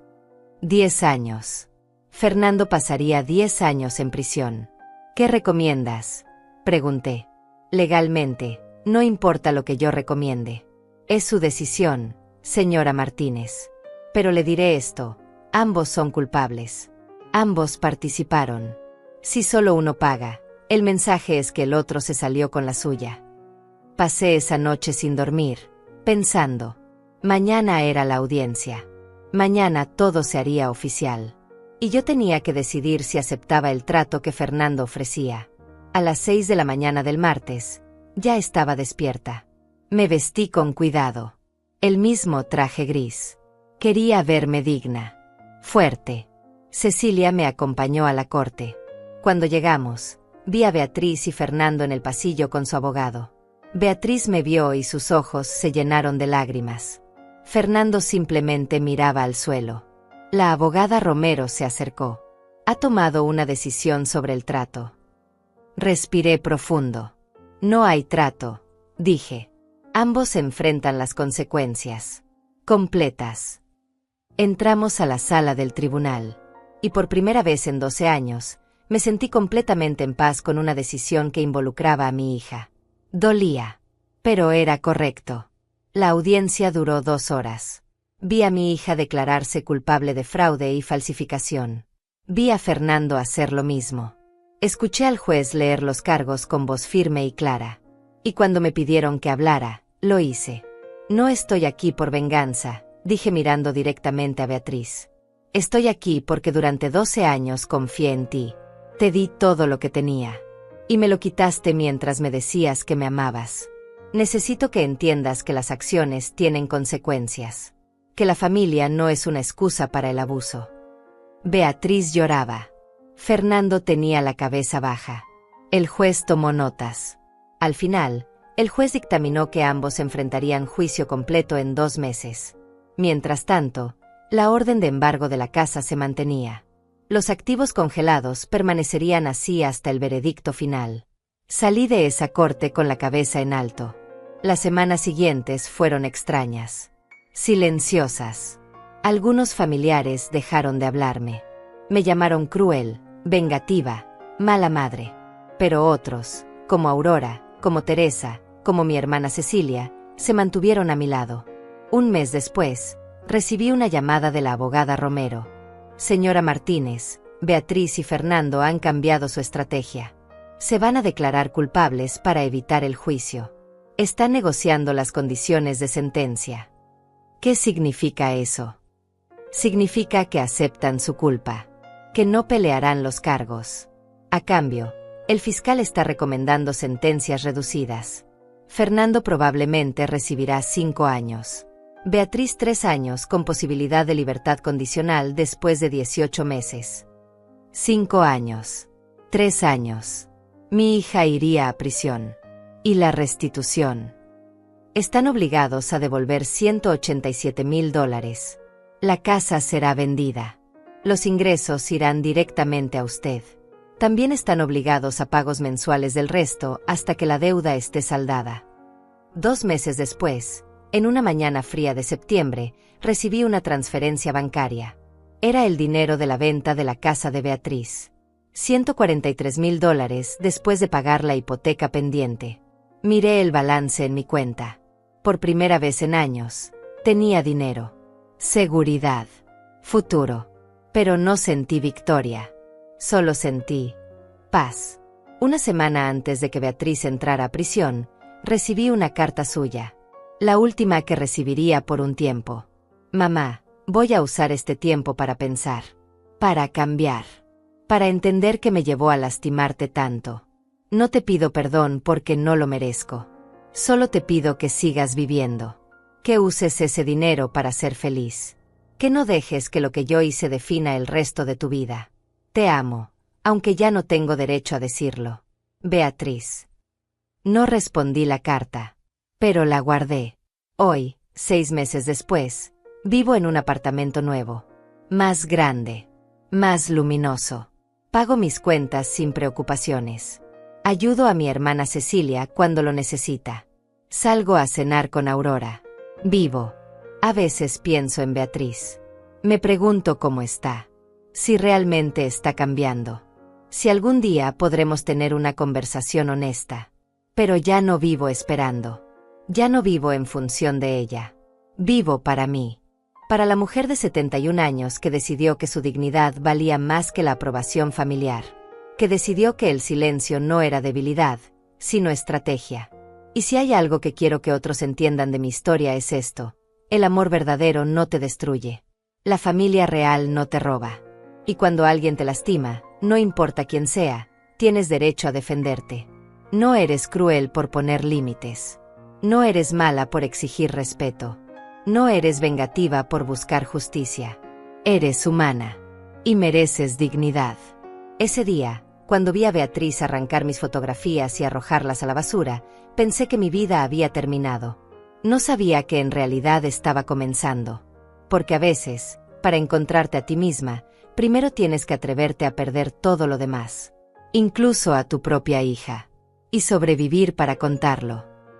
10 años. Fernando pasaría 10 años en prisión. ¿Qué recomiendas? Pregunté. Legalmente, no importa lo que yo recomiende. Es su decisión, señora Martínez. Pero le diré esto. Ambos son culpables. Ambos participaron. Si solo uno paga, el mensaje es que el otro se salió con la suya. Pasé esa noche sin dormir, pensando. Mañana era la audiencia. Mañana todo se haría oficial. Y yo tenía que decidir si aceptaba el trato que Fernando ofrecía. A las 6 de la mañana del martes, ya estaba despierta. Me vestí con cuidado. El mismo traje gris. Quería verme digna. Fuerte. Cecilia me acompañó a la corte. Cuando llegamos, vi a Beatriz y Fernando en el pasillo con su abogado. Beatriz me vio y sus ojos se llenaron de lágrimas. Fernando simplemente miraba al suelo. La abogada Romero se acercó. Ha tomado una decisión sobre el trato. Respiré profundo. No hay trato, dije. Ambos enfrentan las consecuencias. Completas. Entramos a la sala del tribunal. Y por primera vez en 12 años, me sentí completamente en paz con una decisión que involucraba a mi hija. Dolía. Pero era correcto. La audiencia duró 2 horas. Vi a mi hija declararse culpable de fraude y falsificación. Vi a Fernando hacer lo mismo. Escuché al juez leer los cargos con voz firme y clara. Y cuando me pidieron que hablara, lo hice. No estoy aquí por venganza, dije mirando directamente a Beatriz. Estoy aquí porque durante 12 años confié en ti. Te di todo lo que tenía. Y me lo quitaste mientras me decías que me amabas. Necesito que entiendas que las acciones tienen consecuencias. Que la familia no es una excusa para el abuso. Beatriz lloraba. Fernando tenía la cabeza baja. El juez tomó notas. Al final, el juez dictaminó que ambos enfrentarían juicio completo en 2 meses. Mientras tanto, la orden de embargo de la casa se mantenía. Los activos congelados permanecerían así hasta el veredicto final. Salí de esa corte con la cabeza en alto. Las semanas siguientes fueron extrañas. Silenciosas. Algunos familiares dejaron de hablarme. Me llamaron cruel, vengativa, mala madre. Pero otros, como Aurora, como Teresa, como mi hermana Cecilia, se mantuvieron a mi lado. Un mes después, recibí una llamada de la abogada Romero. Señora Martínez, Beatriz y Fernando han cambiado su estrategia. Se van a declarar culpables para evitar el juicio. Están negociando las condiciones de sentencia. ¿Qué significa eso? Significa que aceptan su culpa, que no pelearán los cargos. A cambio, el fiscal está recomendando sentencias reducidas. Fernando probablemente recibirá 5 años. Beatriz 3 años con posibilidad de libertad condicional después de 18 meses. 5 años. 3 años. Mi hija iría a prisión. ¿Y la restitución? Están obligados a devolver $187,000. La casa será vendida. Los ingresos irán directamente a usted. También están obligados a pagos mensuales del resto hasta que la deuda esté saldada. 2 meses después, en una mañana fría de septiembre, recibí una transferencia bancaria. Era el dinero de la venta de la casa de Beatriz. $143,000 después de pagar la hipoteca pendiente. Miré el balance en mi cuenta. Por primera vez en años, tenía dinero. Seguridad. Futuro. Pero no sentí victoria. Solo sentí paz. Una semana antes de que Beatriz entrara a prisión, recibí una carta suya. La última que recibiría por un tiempo. Mamá, voy a usar este tiempo para pensar. Para cambiar. Para entender que me llevó a lastimarte tanto. No te pido perdón porque no lo merezco. Solo te pido que sigas viviendo. Que uses ese dinero para ser feliz. Que no dejes que lo que yo hice defina el resto de tu vida. Te amo, aunque ya no tengo derecho a decirlo. Beatriz. No respondí la carta, pero la guardé. Hoy, 6 meses después, vivo en un apartamento nuevo, más grande, más luminoso. Pago mis cuentas sin preocupaciones. Ayudo a mi hermana Cecilia cuando lo necesita. Salgo a cenar con Aurora. Vivo. A veces pienso en Beatriz. Me pregunto cómo está. Si realmente está cambiando. Si algún día podremos tener una conversación honesta. Pero ya no vivo esperando. Ya no vivo en función de ella. Vivo para mí. Para la mujer de 71 años que decidió que su dignidad valía más que la aprobación familiar. Que decidió que el silencio no era debilidad, sino estrategia. Y si hay algo que quiero que otros entiendan de mi historia es esto: el amor verdadero no te destruye. La familia real no te roba. Y cuando alguien te lastima, no importa quién sea, tienes derecho a defenderte. No eres cruel por poner límites. No eres mala por exigir respeto. No eres vengativa por buscar justicia. Eres humana. Y mereces dignidad. Ese día, cuando vi a Beatriz arrancar mis fotografías y arrojarlas a la basura, pensé que mi vida había terminado. No sabía que en realidad estaba comenzando. Porque a veces, para encontrarte a ti misma, primero tienes que atreverte a perder todo lo demás. Incluso a tu propia hija. Y sobrevivir para contarlo.